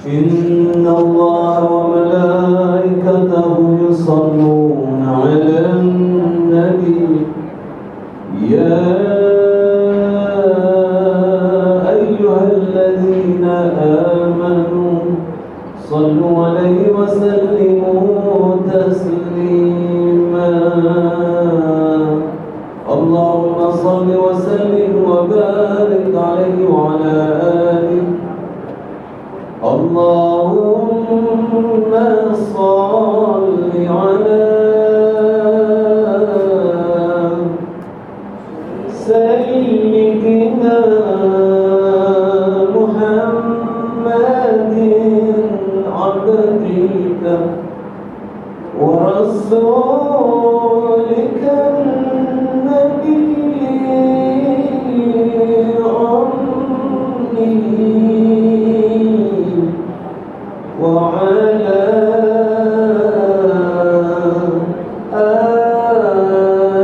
إن الله وملائكته يصلون على النبي يا أيها الذين آمنوا صلوا عليه وسلموا تسليما اللهم صل وسلم وبارك عليه وعلى آله اللهم صل على سيدنا محمد عبدك ورسولك النبي وعلى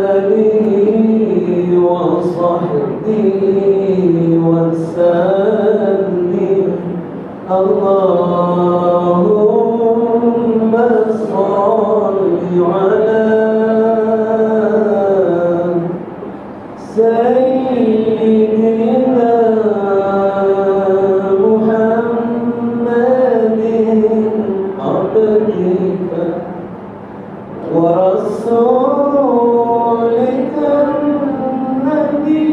آله وصحبه وسلم اللهم صل على سيدنا ورسولك النبي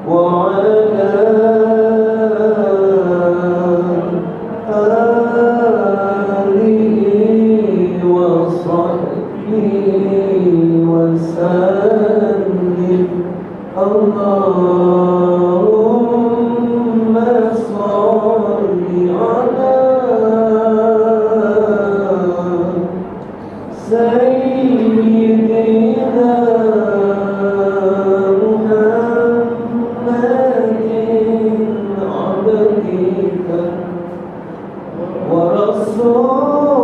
وعلى آله وصحبه وسلم اللهم صل على سيدنا محمد عبدك ورسولك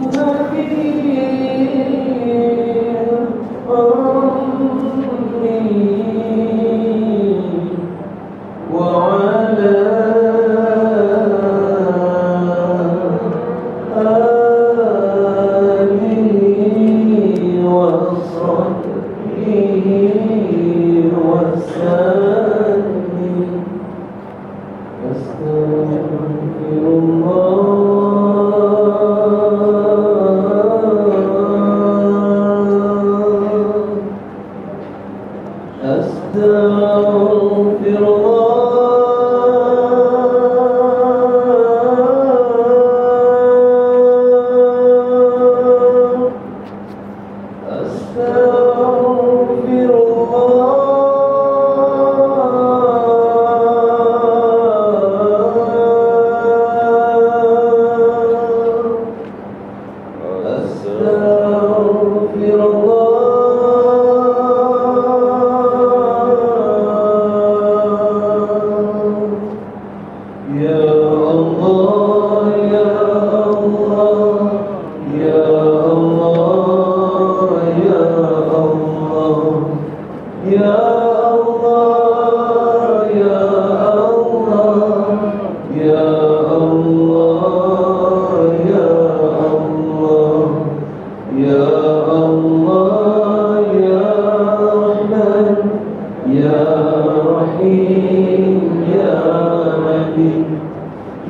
النبي وعلى آله وصحبه وسلم أستغفر الله أستغفر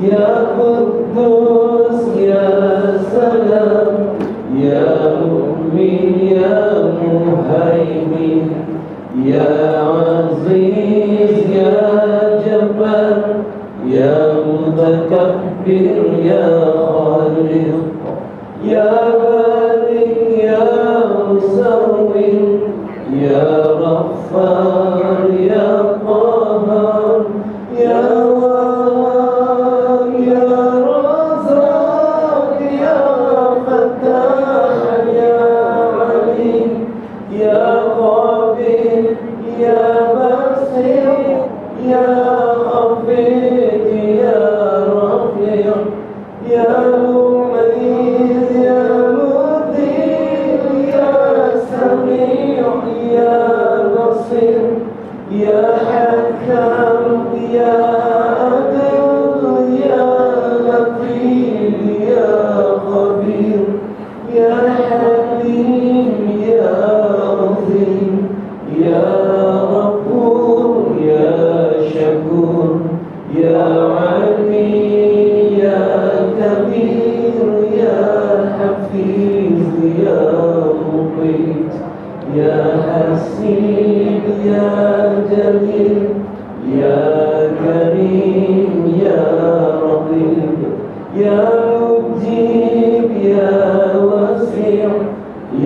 يا قدوس يا سلام يا مؤمن يا مهيمن يا عزيز يا جبار يا متكبر يا خالق يا بارئ يا مصور يا غفار يا قهار يا يا بصير يا خفيف يا رفيع يا مميز يا يا حكم يا عدل يا لطيف يا خبير يا حليم يا عظيم يا غفور يا شكور يا علي يا كبير يا حفيظ يا مقيت يا حسيب يا جليل يا كريم يا رقيب يا مجيب يا وسيع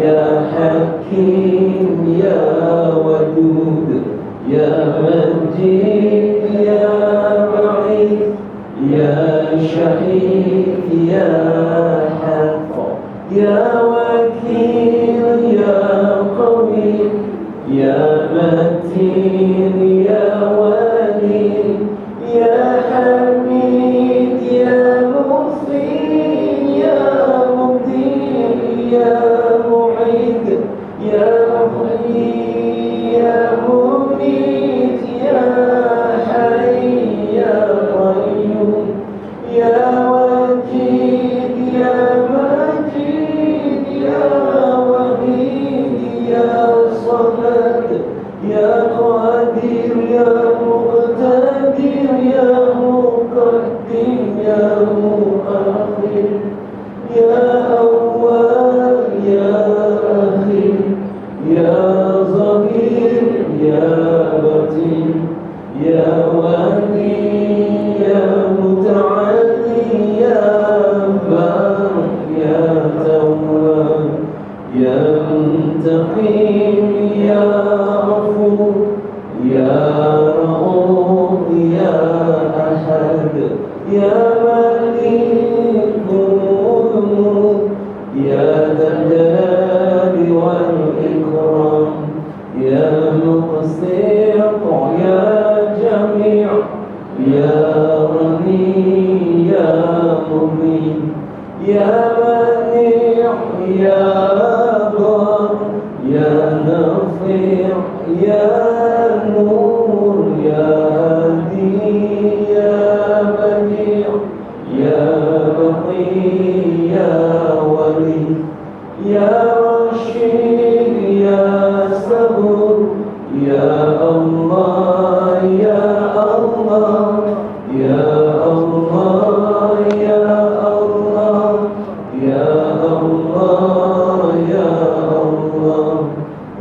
يا حكيم يا ودود يا مجيد يا بعيد يا شهيد يا حق يا وكيل يا قوي يا متين يا ولي يا حميد يا مصين يا مبدي يا معيد يا محيي يا مميت يا حي يا قيوم يا وكيل يا مجيد يا وحيد يا صمد يا قادر يا مقتدر يا مقدم يا مؤخر يا أول يا أخير يا ظهير يا بطين يا ولي يا متعالي يا بار يا تواب يا منتقم يا غفور يا رؤوف يا أحد يا مليك الملوك يا ذا الجلال والإكرام يا مقسط يا جميع يا غني يا مبين يا منيع يا بار يا نافع يا نور يا هادي يا بديع يا بقي يا ولي يا رشيد يا صبور يا الله يا الله يا الله يا الله يا الله يا الله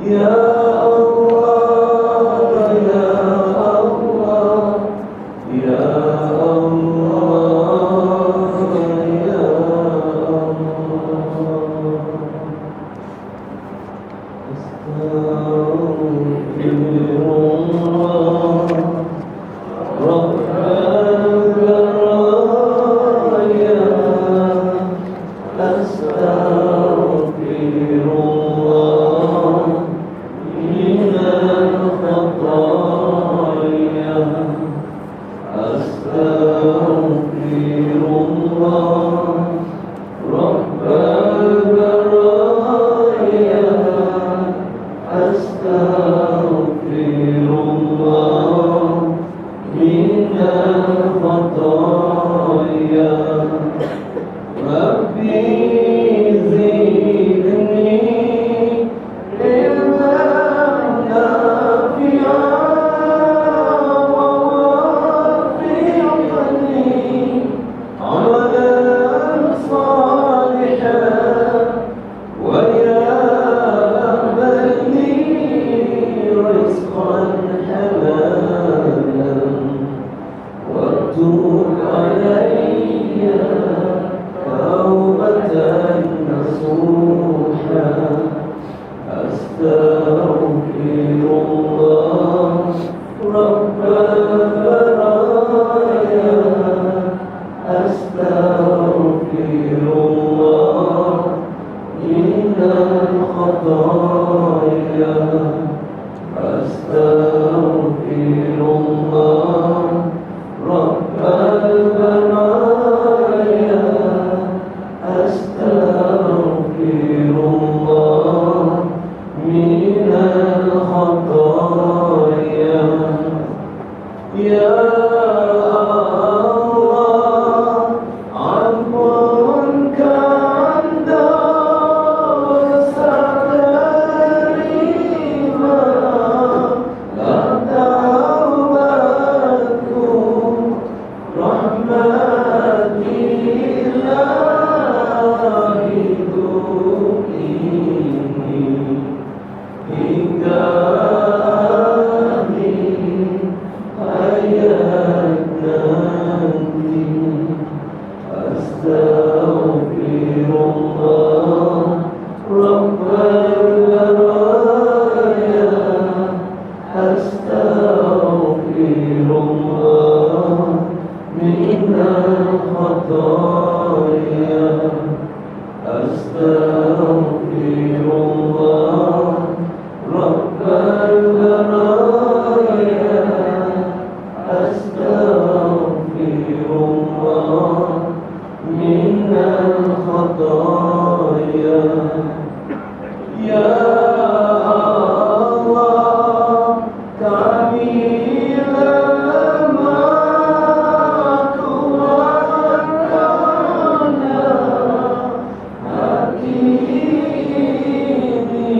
يا الله يا الله يا الله يا من الخطايا Ya Allah, kami lemah kurangkannya hati ini,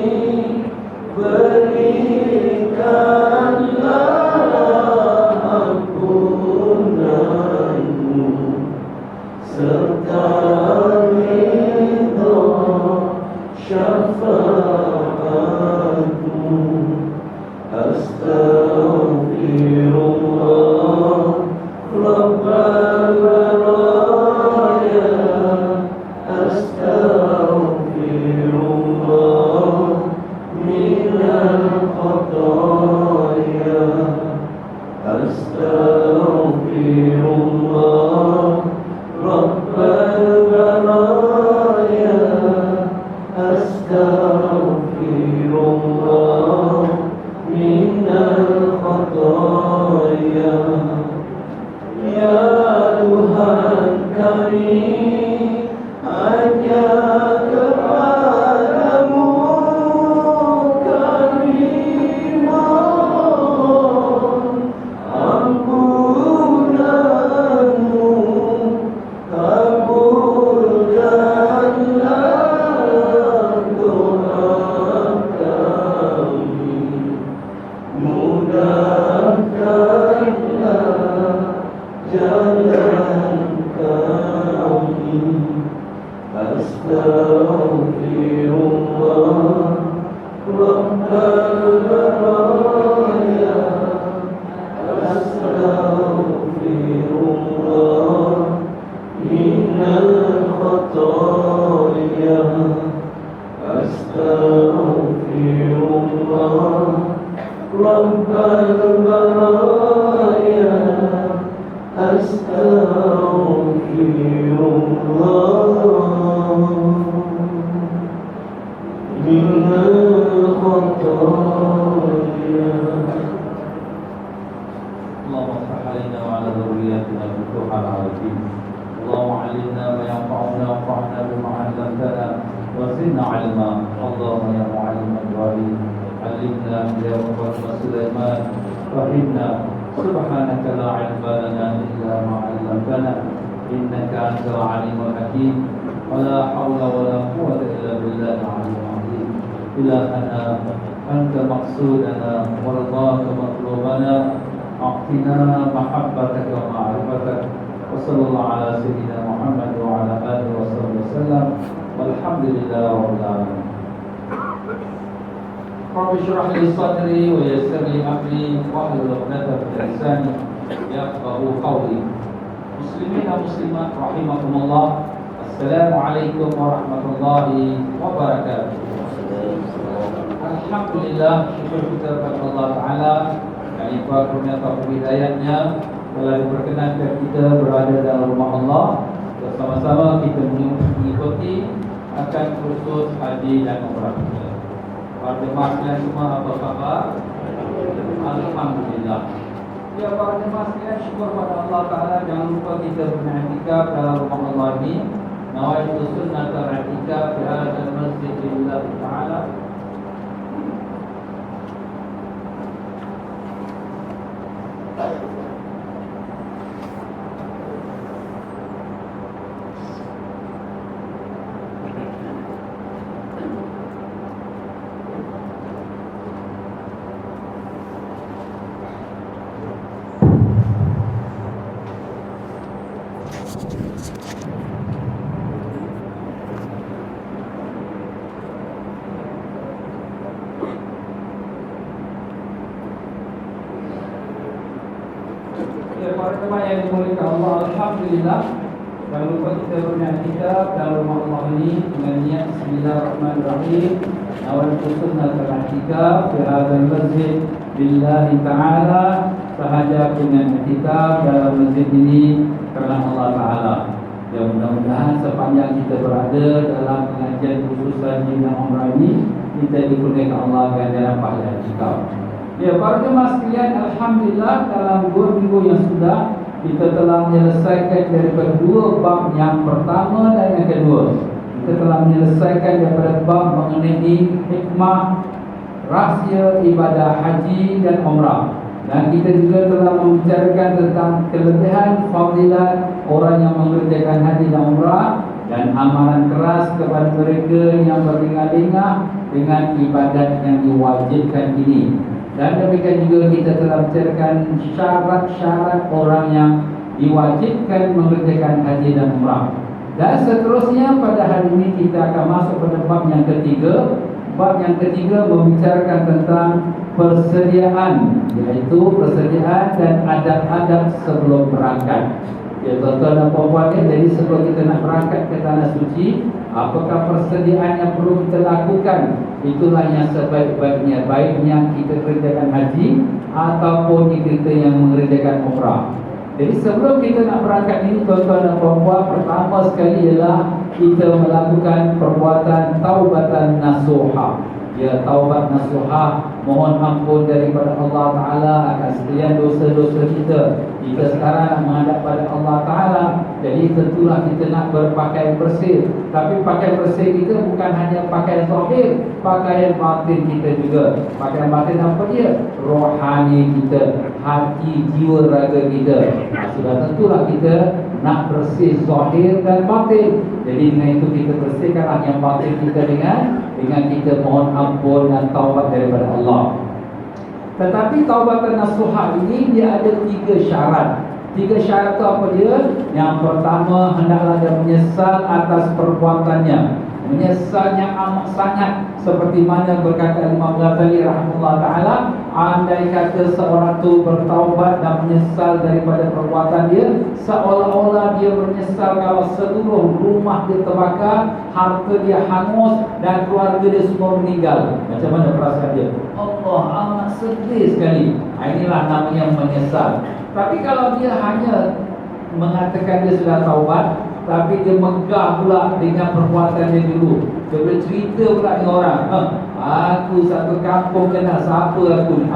berikanlah ampunanmu serta ridho syafaatmu. Astaghfirullah Rabbal baraya, astaghfirullah minal khataya, astaghfirullah Rabbal baraya, astaghfirullah minal khataya. Ya Tuhan kami, hanya kepadamu kami mohon ampunanmu, kabulkanlah doa kami, mudahkanlah jalan kami. Astaghfirullah Rabbal baraya, astaghfirullah minal khataya, astaghfirullah Rabbal baraya, astaghfirullah minal khataya. اللهم افتح علينا وعلى ذرياتنا الفتوح العارفين. اللهم علمنا ما ينفعنا وانفعنا بما علمتنا وزدنا علما. اللهم يا معلم ابراهيم علمنا يا مفهم سليمان فهمنا. سبحانك لا علم لنا الا ما علمتنا انك انت العليم الحكيم. ولا حول ولا قوه الا بالله العلي العظيم. الهنا انت مقصودنا ورضاك مطلوبنا. أعطنا محبتك ومعرفتك. وصلى الله على سيدنا محمد وعلى آله وصحبه وسلم والحمد لله رب العالمين. رب اشرح لي صدري ويسر لي أمري واحلل عقدة من لساني يفقهوا قولي. مسلمين ومسلمات رحمكم الله. السلام عليكم ورحمة الله وبركاته. Alhamdulillah, syukur kita kepada Allah Ta'ala yang limpah kurnia taufik hidayahnya telah diperkenankan kita berada dalam rumah Allah. Bersama-sama kita mengikuti akan kursus haji dan umrah kita. Para jemaah sekalian semua, apa khabar? Alhamdulillah. Ya para jemaah sekalian, syukur pada Allah Ta'ala. Jangan lupa kita beriktikaf dalam rumah Allah ini. Nawaitu sunnat al-i'tikaf fi hadzal masjid lillahi ta'ala. Para jemaah yang dimuliakan Allah, alhamdulillah. Jangan lupa kita beriktikaf dalam rumah Allah ini dengan niat bismillahirrahmanirrahim. Nawaitu sunnatal i'tikaf fi hadzal masjid lillahi ta'ala. Sahaja dengan i'tikaf dalam masjid ini kerana Allah Ta'ala. Ya, mudah-mudahan sepanjang kita berada dalam pengajian khusus haji dan umrah ini, kita dikurniakan Allah ganjaran pahala i'tikaf. Ya, para jemaah sekalian, alhamdulillah dalam 2 minggu yang sudah kita telah menyelesaikan daripada 2 bab, yang pertama dan yang kedua. kita telah menyelesaikan daripada bab mengenai hikmah rahsia ibadah haji dan umrah. Dan kita juga telah membicarakan tentang kelebihan fadilat orang yang mengerjakan haji dan umrah dan amalan keras kepada mereka yang berlengah-lengah dengan ibadat yang diwajibkan ini. Dan demikian juga kita telah bicarakan syarat-syarat orang yang diwajibkan mengerjakan haji dan umrah. Dan seterusnya pada hari ini kita akan masuk pada bab yang ketiga. Bab yang ketiga membicarakan tentang persediaan, iaitu persediaan dan adab-adab sebelum berangkat. Ya, tuan-tuan dan puan-puan, jadi sebelum kita nak berangkat ke tanah suci, apakah persediaan yang perlu kita lakukan? Itulah yang sebaik-baiknya, baiknya kita kerjakan haji ataupun kita yang mengerjakan umrah. Jadi sebelum kita nak berangkat ini, tuan-tuan dan puan-puan, pertama sekali ialah kita melakukan perbuatan taubatan nasuha. Ya, taubat nasuha, mohon ampun daripada Allah Ta'ala akan sekalian dosa-dosa kita. Jika sekarang nak menghadap pada Allah Ta'ala, jadi tentulah kita nak berpakaian bersih. Tapi pakaian bersih kita bukan hanya pakaian zahir, pakaian batin kita juga. Pakaian batin apa dia? Rohani kita, hati, jiwa, raga kita. Sudah tentulah kita nak bersih zahir dan batin. Jadi dengan itu kita bersihkanlah yang batin kita dengan kita mohon ampun dan taubat daripada Allah. Tetapi taubatan nasuha ini dia ada 3 syarat. 3 syarat itu apa dia? Yang pertama, hendaklah dia menyesal atas perbuatannya. Menyesal yang amat sangat, seperti mana berkata Imam Ghazali rahimahullah ta'ala, andai kata seorang tu bertaubat dan menyesal daripada perbuatan dia, seolah-olah dia menyesal kalau seluruh rumah dia terbakar, harta dia hangus dan keluarga dia semua meninggal. Macam mana perasaan dia? Allah, amat sedih sekali. Inilah namanya menyesal. Tapi kalau dia hanya mengatakan dia sudah taubat, tapi dia megah pula dengan perbuatan dia dulu. Dia boleh cerita pula dengan orang, aku satu kampung kenal siapa aku ni.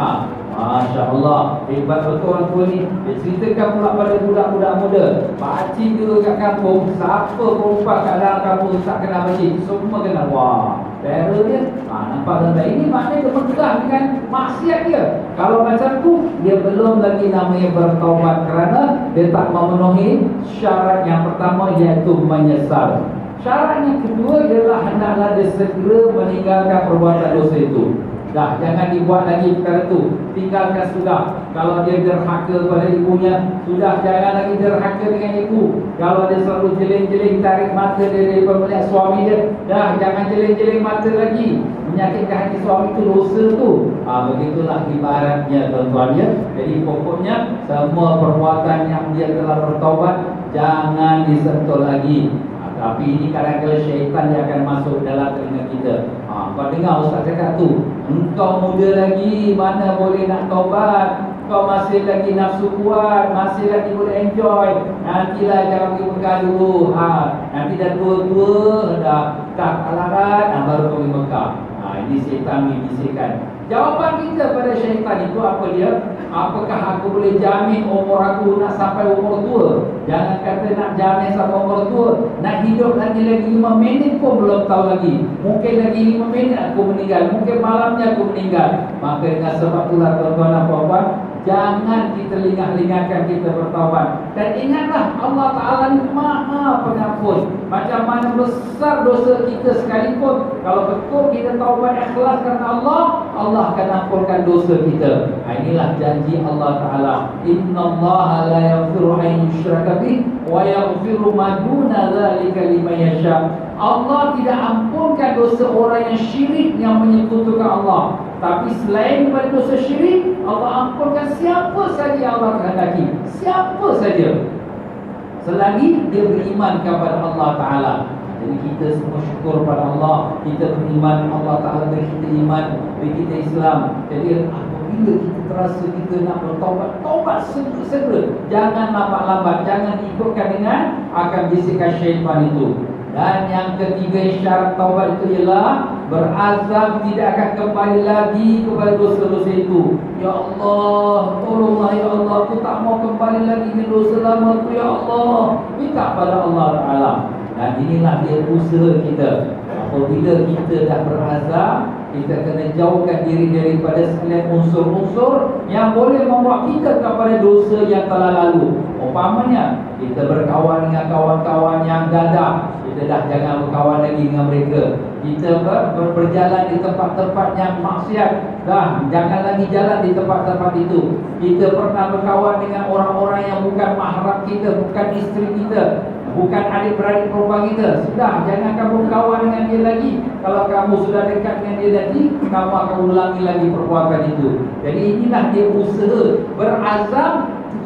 Masya Allah, hebat betul orang tua ni. Dia ceritakan pula pada budak-budak muda, pakcik dulu kat kampung, siapa perempuan kat dalam kampung tak kenal pakcik, semua kenal. Wah, terror dia. Nampak tuan-tuan, ini maknanya dia megah dengan maksiat dia. Kalau macam tu, dia belum lagi namanya bertaubat, kerana dia tak memenuhi syarat yang pertama, iaitu menyesal. Syarat yang kedua ialah hendaklah dia segera meninggalkan perbuatan dosa itu. Dah, jangan dibuat lagi perkara tu. Tinggalkan sudah. Kalau dia derhaka kepada ibunya, sudah, jangan lagi derhaka dengan ibu. Kalau dia selalu jeling-jeling tarik mata dia daripada melihat suami dia, dah, jangan jeling-jeling mata lagi. Menyakitkan hati suami tu dosa tu. Begitulah ibaratnya tuan-tuan ya. Jadi pokoknya semua perbuatan yang dia telah bertaubat jangan disentuh lagi. Tapi ini kadang-kadang syaitan dia akan masuk dalam telinga kita. Kau dengar ustaz cakap tu, engkau muda lagi, mana boleh nak taubat? Kau masih lagi nafsu kuat, masih lagi boleh enjoy. Nantilah jangan pergi Mekah dulu. Nanti dah tua-tua, dah tak alarat, baru pergi Mekah. Ini syaitan membisikkan. Jawapan kita pada syaitan itu apa dia? Apakah aku boleh jamin umur aku nak sampai umur tua? Jangan kata nak jamin sampai umur tua, nak hidup lagi 5 minit pun belum tahu lagi. Mungkin lagi 5 minit aku meninggal, mungkin malamnya aku meninggal. Maka dengan sebab itulah tuan-tuan dan puan-puan, jangan kita lengah-lengahkan kita bertaubat. Dan ingatlah Allah Ta'ala ni Maha Pengampun. Macam mana besar dosa kita sekalipun, kalau betul kita taubat ikhlas kerana Allah, Allah akan ampunkan dosa kita. Inilah janji Allah Ta'ala. Innallaha la yaghfiru an yushraka bih wa yaghfiru ma duna dzalika liman yasha. Allah tidak ampunkan dosa orang yang syirik, yang menyekutukan Allah. Tapi selain daripada dosa syirik, Allah ampunkan siapa saja yang Allah kehendaki. Siapa saja, selagi dia beriman kepada Allah Ta'ala. Jadi kita semua syukur pada Allah, kita beriman, Allah Ta'ala beri kita iman, beri kita Islam. Jadi apabila kita terasa kita nak bertaubat, taubat segera. Jangan lambat-lambat, jangan ikutkan dengan akan bisikan syaitan itu. Dan yang ketiga syarat taubat itu ialah berazam tidak akan kembali lagi kepada dosa-dosa itu. Ya Allah, tolonglah ya Allah, aku tak mau kembali lagi ke dosa lama tu ya Allah. Minta pada Allah Ta'ala. Dan inilah dia usaha kita. Apabila kita dah berazam, kita kena jauhkan diri daripada sekalian unsur-unsur yang boleh membawa kita kepada dosa yang telah lalu. Umpamanya, kita berkawan dengan kawan-kawan yang dadah, kita dah jangan berkawan lagi dengan mereka. Kita berjalan di tempat-tempat yang maksiat, dah jangan lagi jalan di tempat-tempat itu. Kita pernah berkawan dengan orang-orang yang bukan mahram kita, bukan isteri kita, bukan adik-beradik perempuan kita, sudah jangan kamu berkawan dengan dia lagi. Kalau kamu sudah dekat dengan dia nanti, kamu akan ulangi lagi perbuatan itu. Jadi inilah dia usaha berazam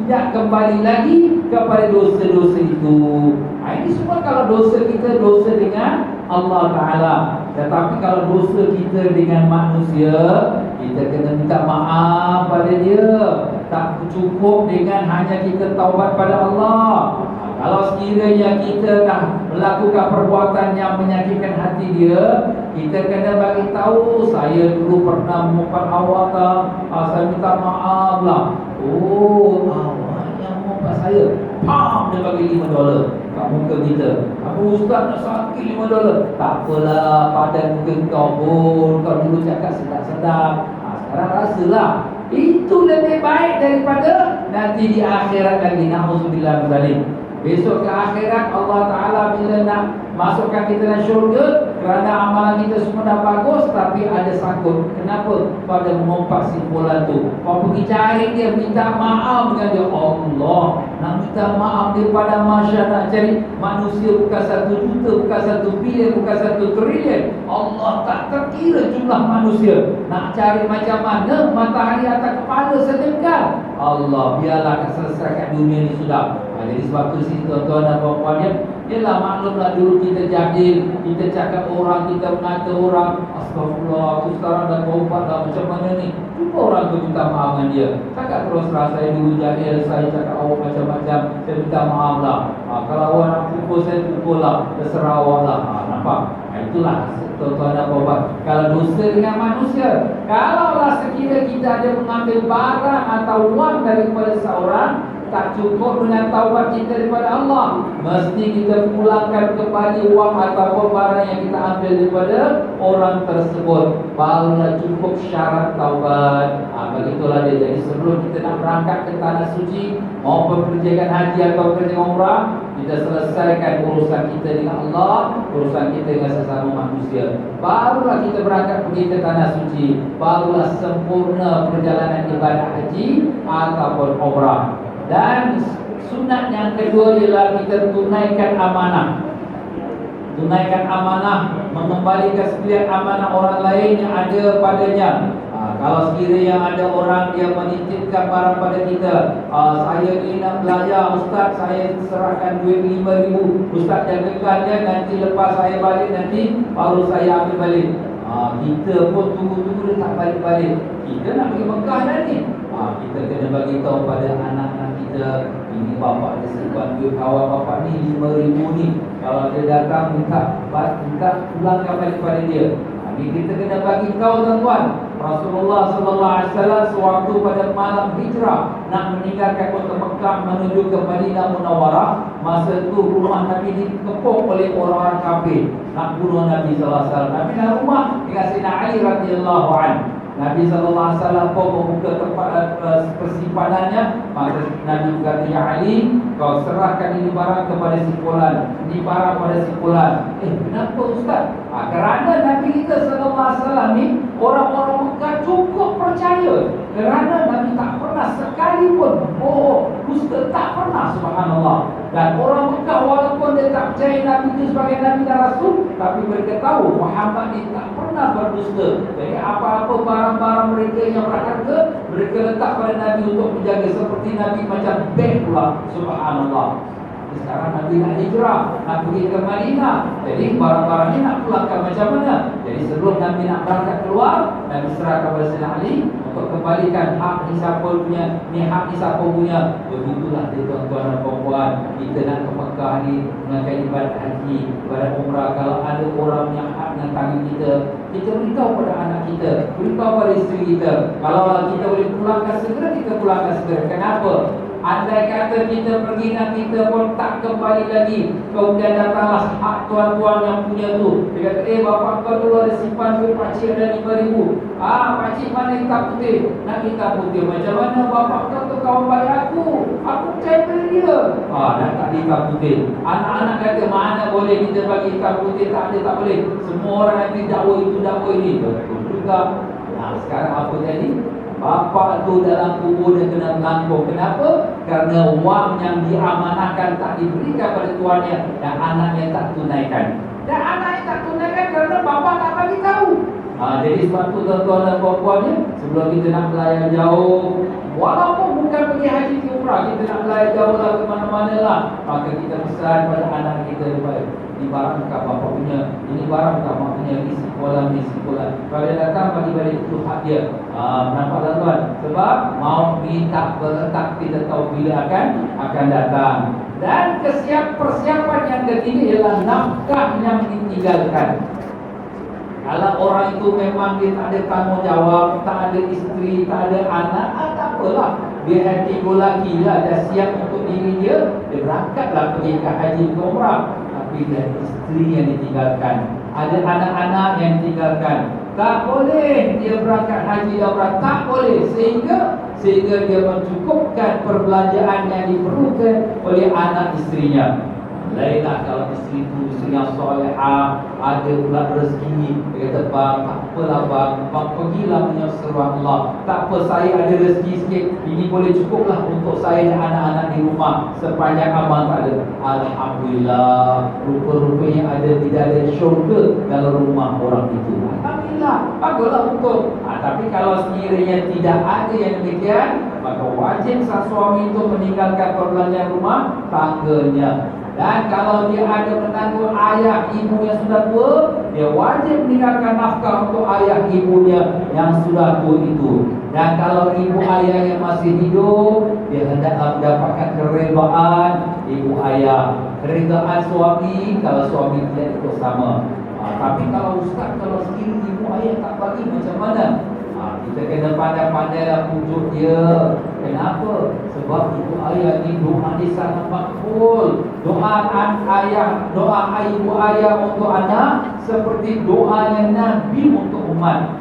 tidak kembali lagi kepada dosa-dosa itu. Ini semua kalau dosa kita dosa dengan Allah Ta'ala. Tetapi kalau dosa kita dengan manusia, kita kena minta maaf pada dia. Tak cukup dengan hanya kita taubat pada Allah. Kalau sekiranya kita dah melakukan perbuatan yang menyakitkan hati dia, kita kena bagi tahu, saya dulu pernah mengumpat awak tak, saya minta maaf lah. Oh, awak yang mengumpat saya, pam, dia bagi $5 kat muka kita. Apa ustaz nak sakit $5? Tak apalah, pada muka kau pun, kau dulu cakap sedap-sedap, sekarang rasalah. Itu lebih baik daripada nanti di akhirat lagi. Na'udzubillah zalim. Besok ke akhirat Allah Ta'ala bila nak masukkan kita dalam syurga, kerana amalan kita semua dah bagus, tapi ada sangkut. Kenapa? Pada mengumpat simpulan tu. Kau pergi cari dia, minta maaf dengan dia. Allah nak minta maaf daripada masyarakat, nak cari manusia bukan 1 juta, bukan 1 bilion, bukan 1 trilion. Allah tak terkira jumlah manusia. Nak cari macam mana matahari atas kepala sejengkal. Allah, biarlah selesaikan dunia ni sudah. Jadi sebab tu sini tuan-tuan dan puan-puan ya, ialah maklumlah dulu kita jahil, kita cakap orang, kita mengata orang, astagfirullah, aku sekarang dah taubat dah, macam mana ni? Cuba orang tu minta maaf dengan dia. Cakap terus terang, saya dulu jahil, saya cakap awak macam-macam, saya minta maaf lah. Kalau awak nak pukul, saya pukul lah, terserah awak lah. Nampak? Itulah tuan-tuan dan puan-puan. Kalau dosa dengan manusia, kalaulah sekiranya kita ada mengambil barang atau wang daripada seorang, tak cukup dengan taubat kita daripada Allah, mesti kita pulangkan kembali wang ataupun barang yang kita ambil daripada orang tersebut, barulah cukup syarat taubat. Begitulah dia. Jadi sebelum kita nak berangkat ke tanah suci, maupun perjalanan haji atau perjalanan umrah, kita selesaikan urusan kita dengan Allah, urusan kita dengan sesama manusia, barulah kita berangkat pergi ke tanah suci, barulah sempurna perjalanan ibadah haji ataupun umrah. Dan sunat yang kedua ialah kita tunaikan amanah. Tunaikan amanah, mengembalikan sekalian amanah orang lain yang ada padanya. Kalau sekiranya ada orang dia menitipkan barang pada kita, saya ni nak belajar ustaz, saya serahkan duit 5,000, ustaz jagakan dia, nanti lepas saya balik nanti baru saya ambil balik. Kita pun tunggu-tunggu dia tak balik-balik. Kita nak pergi Mekah dah ni. Kita kena bagi tahu pada anak-anak kita, ini bapak ada simpan duit kawan bapak ni 5,000 ni, kalau dia datang minta pulangkan balik pada dia. Ini kita kena bagi tahu tuan-tuan. Rasulullah SAW sewaktu pada malam hijrah nak meninggalkan kota Mekah menuju ke Madinah Munawwarah, masa itu rumah Nabi dikepung oleh orang-orang kafir nak bunuh Nabi SAW. Nabi dalam rumah dengan Sayyidina Ali radhiyallahu anhu. Nabi SAW pun membuka tempat persimpanannya. Maka Nabi berkata, ya Ali, kau serahkan ini barang kepada si fulan, ini barang pada si fulan. Kenapa ustaz? Kerana Nabi kita SAW ni, orang-orang Mekah cukup percaya. Kerana Nabi tak pernah sekalipun dusta, tak pernah, subhanallah. Dan orang Mekah walaupun dia tak percaya Nabi itu sebagai Nabi dan Rasul, tapi mereka tahu Muhammad ni tak pernah berdusta. Jadi apa-apa barang-barang mereka yang berharga, mereka letak pada Nabi untuk menjaga, seperti Nabi macam beg pula, subhanallah. Sekarang Nabi nak hijrah, nak pergi ke Madinah, jadi barang-barang ni nak pulangkan macam mana? Jadi sebelum Nabi nak berangkat keluar, Nabi serahkan kepada Sayyidina Ali untuk kembalikan hak ni siapa punya, ni hak ni siapa punya. Begitulah dia tuan-tuan dan puan-puan, kita nak ke Mekah ni menunaikan ibadat haji, ibadat umrah. Kalau ada orang yang hak dengan tangan kita, kita beritahu pada anak kita, beritahu pada isteri kita. Kalau kita boleh pulangkan segera, kita pulangkan segera. Kenapa? Andai kata kita pergi dan kita pun tak kembali lagi, kemudian datanglah hak tuan-tuan yang punya tu. Dia kata, bapak kau dulu ada simpan duit pakcik ada 5,000. Pakcik mana hitam putih? Nak hitam putih macam mana? Bapak kau tu kawan baik aku percaya pada dia. Dah tak hitam putih. Anak-anak kata, mana boleh kita bagi hitam putih? Tak ada, tak boleh. Semua orang nanti dakwa itu, dakwa ini. Betul juga. Sekarang apa jadi? Bapa tu dalam kubur dia kena melangkau. Kenapa? Kerana wang yang diamanahkan tak diberikan pada tuannya dan anaknya tak tunaikan. Dan anaknya tak tunaikan kerana bapa tak bagi tahu. Jadi sebab tu tuan-tuan dan puan-puannya, sebelum kita nak belayar jauh, walaupun bukan pergi haji ke umrah, kita nak belayar jauh lah ke mana-mana lah, maka kita pesan pada anak kita baik. Ini barang bukan bapa punya, ini barang bukan mak punya, ini sekolah. Kalau dia datang bagi-bagi itu hak dia. Nampak tuan-tuan? Sebab mau minta berletak, kita tahu bila akan datang. Dan persiapan yang ketiga ialah nafkah yang ditinggalkan. Kalau orang itu memang dia tak ada tanggungjawab, tak ada isteri, tak ada anak, tak apalah. Dia hati lagi lah, dah siap untuk diri dia, dia berangkatlah pergi ke haji ke umrah. Tapi dia isteri yang ditinggalkan, ada anak-anak yang ditinggalkan. Tak boleh dia berangkat haji dan umrah, tak boleh. Sehingga dia mencukupkan perbelanjaan yang diperlukan oleh anak isterinya. Lainlah kalau isteri itu isteri yang solehah, ada pula rezeki, dia kata, bang, tak apalah bang, pergilah menyeru Allah. Tak apa, saya ada rezeki sikit, ini boleh cukuplah untuk saya dan anak-anak di rumah sepanjang abang tak ada. Alhamdulillah, rupa-rupanya ada, tidak ada syurga dalam rumah orang itu. Alhamdulillah, baguslah betul. Tapi kalau sekiranya tidak ada yang demikian, maka wajib sang suami itu meninggalkan perbelanjaan rumah tangganya. Dan kalau dia ada menanggung ayah ibu yang sudah tua, dia wajib meninggalkan nafkah untuk ayah ibunya yang sudah tua itu. Dan kalau ibu ayah yang masih hidup, dia hendaklah mendapatkan keredaan ibu ayah. Keredaan suami kalau suami tidak ikut sama. Tapi kalau ustaz, kalau sekiranya ibu ayah tak bagi, macam mana? Kita kena pandai-pandailah pujuk dia. Kenapa? Sebab ibu ayah ni doa dia sangat makbul. Doa ayah, doa ibu ayah untuk anak seperti doanya Nabi untuk umat.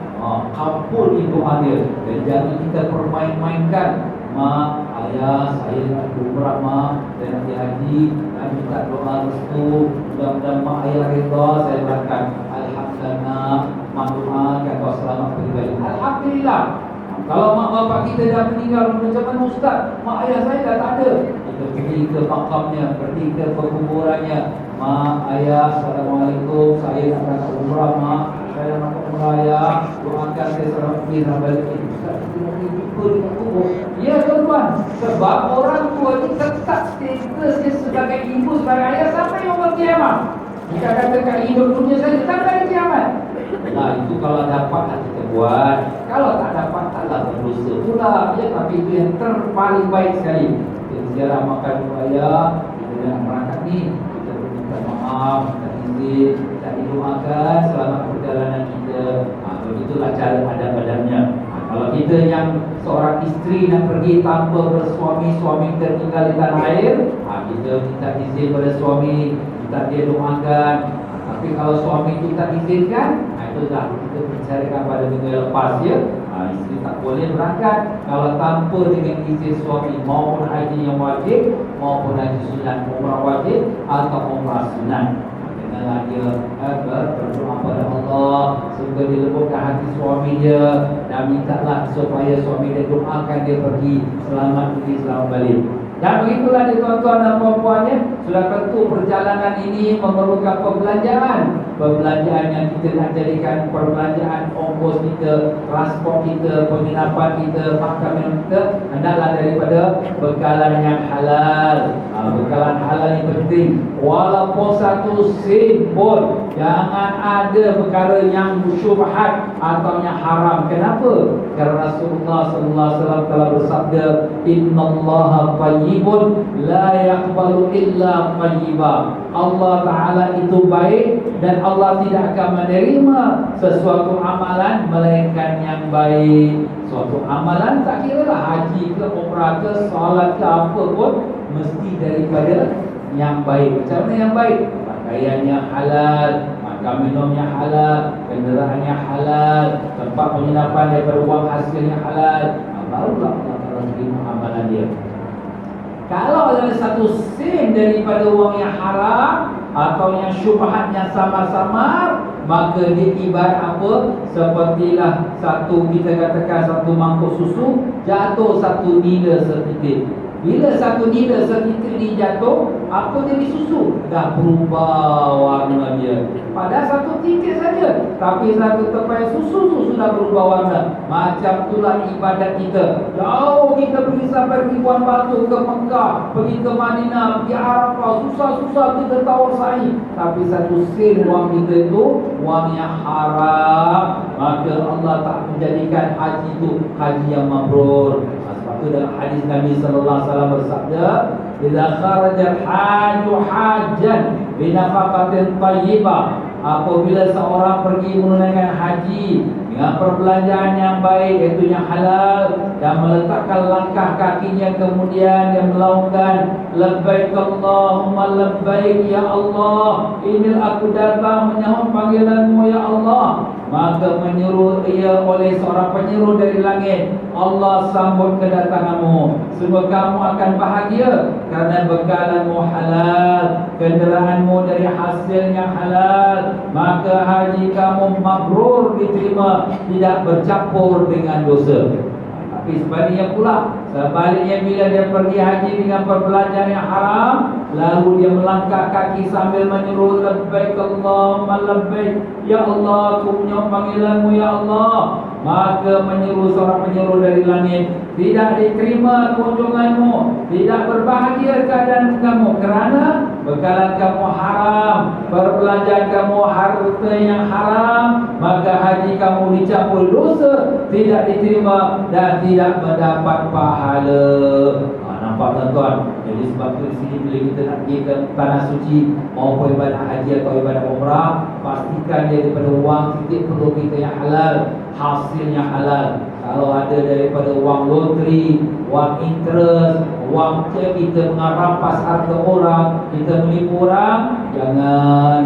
Kabul di doa dia. Dan jangan kita permain-mainkan. Mak, ayah, saya nak umrah mak, saya nak pergi haji, nak minta doa restu. Mudah-mudahan mak ayah reda saya berangkat. Alhamdulillah, mak doakan kau selamat pergi balik. Alhamdulillah. Kalau mak bapak kita dah meninggal, macam mana ustaz? Mak ayah saya dah tak ada. Kita pergi ke makamnya, pergi ke perkuburannya. Mak, ayah, assalamualaikum, saya nak berangkat umrah mak, saya nak umrah ayah, doakan saya selamat pergi dan balik. Ustaz, kita nak pergi jumpa di kubur. Ya tuan-tuan, sebab orang tua ni tetap status dia sebagai ibu, sebagai ayah sampai yaumul kiamat. Jika katakan hidup dunia saja, tak ada kiamat. Itu kalau dapat kita buat. Kalau tak dapat, taklah berdosa pula. Tapi itu yang paling baik sekali. Kita ziarah makam ayah, kita jangan berangkat ni, kita minta maaf, minta izin, kita didoakan selamat perjalanan kita. Begitulah cara adab-adabnya. Kalau kita yang seorang isteri nak pergi tanpa bersuami, suami tertinggal di tanah air, kita minta izin pada suami, minta dia doakan. Tapi kalau suami itu tak izinkan, itu dah kita bicarakan pada minggu lepas ya. Isteri tak boleh berangkat kalau tanpa dengan izin suami, maupun haji yang wajib, maupun haji sunat, umrah wajib atau umrah sunat. Kenalah dia berdoa pada Allah sehingga dilembutkan hati suami dia, dan mintalah supaya suami dia doakan dia pergi selamat pergi selamat balik. Dan begitulah dia tuan-tuan dan puan-puannya. Sudah tentu perjalanan ini memerlukan perbelanjaan yang kita nak jadikan perbelanjaan ongkos kita, transport kita, penginapan kita, makan minum kita, hendaklah daripada bekalan yang halal. Bekalan halal yang penting. Walaupun satu sen pun jangan ada perkara yang syubhat atau yang haram. Kenapa? Kerana Rasulullah sallallahu alaihi wasallam telah bersabda, innallaha tayyibun la yaqbalu illa tayyiba. Allah Ta'ala itu baik dan Allah tidak akan menerima sesuatu amalan melainkan yang baik. baik. Suatu amalan tak kira lah haji ke, umrah ke, solat ke, apa pun mesti daripada yang baik. Macam mana yang baik? Pakaian yang halal, makan minum yang halal, kenderaan yang halal, tempat penginapan daripada wang hasil yang halal. Barulah Allah Ta'ala terima amalan dia. Kalau ada satu sen daripada wang yang haram atau yang syubhat yang samar-samar, maka dia ibarat apa? Sepertilah satu, kita katakan satu mangkuk susu, jatuh satu nila setitik. Bila satu nila setitik ni jatuh, apa jadi susu? Dah berubah warna dia. Padahal satu titik saja, tapi satu tepai susu dah berubah warna. Macam itulah ibadat kita. Jauh kita pergi sampai ribuan batu ke Mekah, pergi ke Madinah, pergi Arafah, susah-susah kita tawasai. Tapi satu sen wang kita itu wang yang haram, maka Allah tak menjadikan haji itu haji yang mabrur. Sebab itu dalam hadis Nabi sallallahu alaihi wasallam bersabda, "Idza kharaja al-hajju hajjan bi nafaqatin thayyibah." Apabila seorang pergi menunaikan haji dengan perbelanjaan yang baik, iaitu yang halal, dan meletakkan langkah kakinya, kemudian dia melaungkan labbaik Allahumma labbaik, ya Allah, ini aku datang menyahut panggilanmu ya Allah, maka menyuruh ia oleh seorang penyeru dari langit, Allah sambut kedatanganmu, sungguh kamu akan bahagia kerana bekalanmu halal, kenderaanmu dari hasil yang halal, maka haji kamu mabrur, diterima, tidak bercampur dengan dosa. Tapi sebaliknya pula, sebaliknya bila dia pergi haji dengan perbelanjaan yang haram, lalu dia melangkah kaki sambil menyeru labbaik Allahumma labbaik, ya Allah, aku menyahut panggilanmu ya Allah, maka menyeru seorang penyeru dari langit, tidak diterima kunjunganmu, tidak berbahagia keadaan kamu kerana bekalan kamu haram, perbelanjaan kamu harta yang haram, maka haji kamu dicampur dosa, tidak diterima dan tidak mendapat pahala. Nampak tuan-tuan? Jadi sebab itu di sini bila kita nak pergi ke tanah suci, maupun ibadah haji atau ibadah umrah, pastikan dia daripada wang titik perlu kita yang halal, hasilnya halal. Kalau ada daripada wang loteri, wang interest, wang kita mengerampas harta orang, kita menipu orang, jangan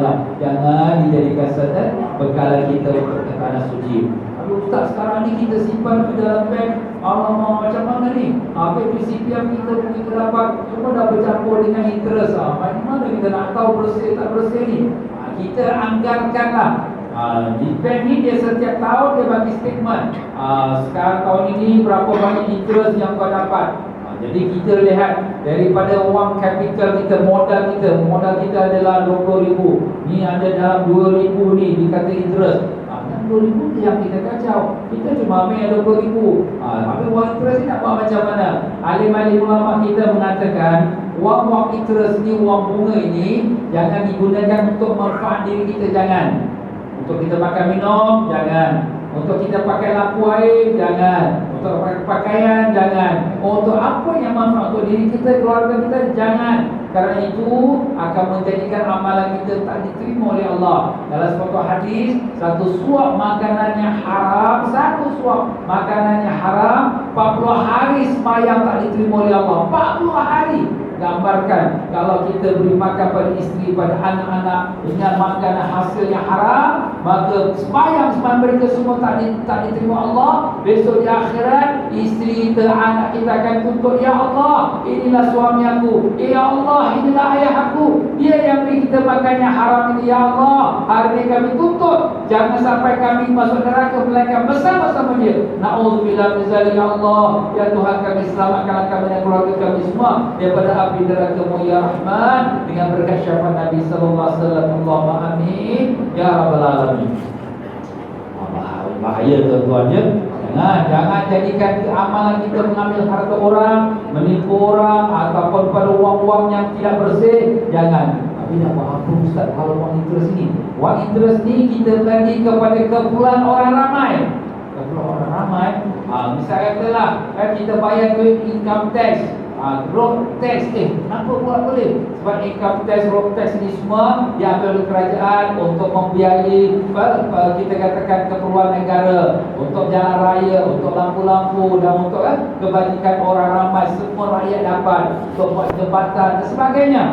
dijadikan bekalan kita untuk ke tanah suci. Ustaz, sekarang ni kita simpan di dalam bank, alamak macam mana ni? PCP yang kita dapat semua dah bercampur dengan interest. Macam mana kita nak tahu bersih tak bersih ni? Kita anggarkanlah. Di bank ni dia setiap tahun dia bagi statement. Sekarang tahun ini berapa banyak interest yang kau dapat. Jadi kita lihat daripada wang capital kita, modal kita adalah 20,000. Ni ada dalam 2,000 ni dikata interest. 20,000 yang kita kacau, kita cuma ambil 20,000. Tapi wang interest ni nak buat macam mana? Alim-alim ulama kita mengatakan wang interest ni, wang bunga ini jangan digunakan untuk manfaat diri kita, jangan. Untuk kita makan minum, jangan. Untuk kita pakai lampu air, jangan. Untuk pakai pakaian, jangan. Untuk apa yang manfaat untuk diri kita, keluarga kita, jangan. Kerana itu akan menjadikan amalan kita tak diterima oleh Allah. Dalam suatu hadis, satu suap makanannya haram, 40 hari sembahyang tak diterima oleh Allah. 40 hari. Gambarkan kalau kita beri makan pada isteri, pada anak-anak dengan makanan hasilnya haram, maka sembahyang mereka semua tak diterima Allah. Besok di akhirat, isteri kita, anak kita akan tuntut, ya Allah, inilah suami aku, ya Allah, inilah ayah aku, dia yang beri kita makan yang haram ini, ya Allah, hari ini kami tuntut, jangan sampai kami masuk neraka melainkan bersama-sama dia. Na'udzubillah min zalik, ya Allah, ya Tuhan kami, selamatkanlah kami dan keluarga kami semua daripada api neraka-Mu ya Rahman, dengan berkat syafaat Nabi sallallahu alaihi wasallam. Allahumma amin ya rabbal alamin. Bahaya tuan-tuan ya. Jangan jadikan amalan kita mengambil harta orang, menipu orang, ataupun pada wang-wang yang tidak bersih. Jangan. Tapi nak buat apa Ustaz kalau wang interest ni? Wang interest ni kita bagi kepada kumpulan orang ramai. Kumpulan orang ramai. Misal katalah kita bayar duit income tax. road tax, kenapa buat boleh? Sebab income tax, road tax ni semua diambil oleh kerajaan untuk membiayai kita katakan keperluan negara, untuk jalan raya, untuk lampu-lampu dan untuk kebajikan orang ramai, semua rakyat dapat, untuk buat jambatan dan sebagainya.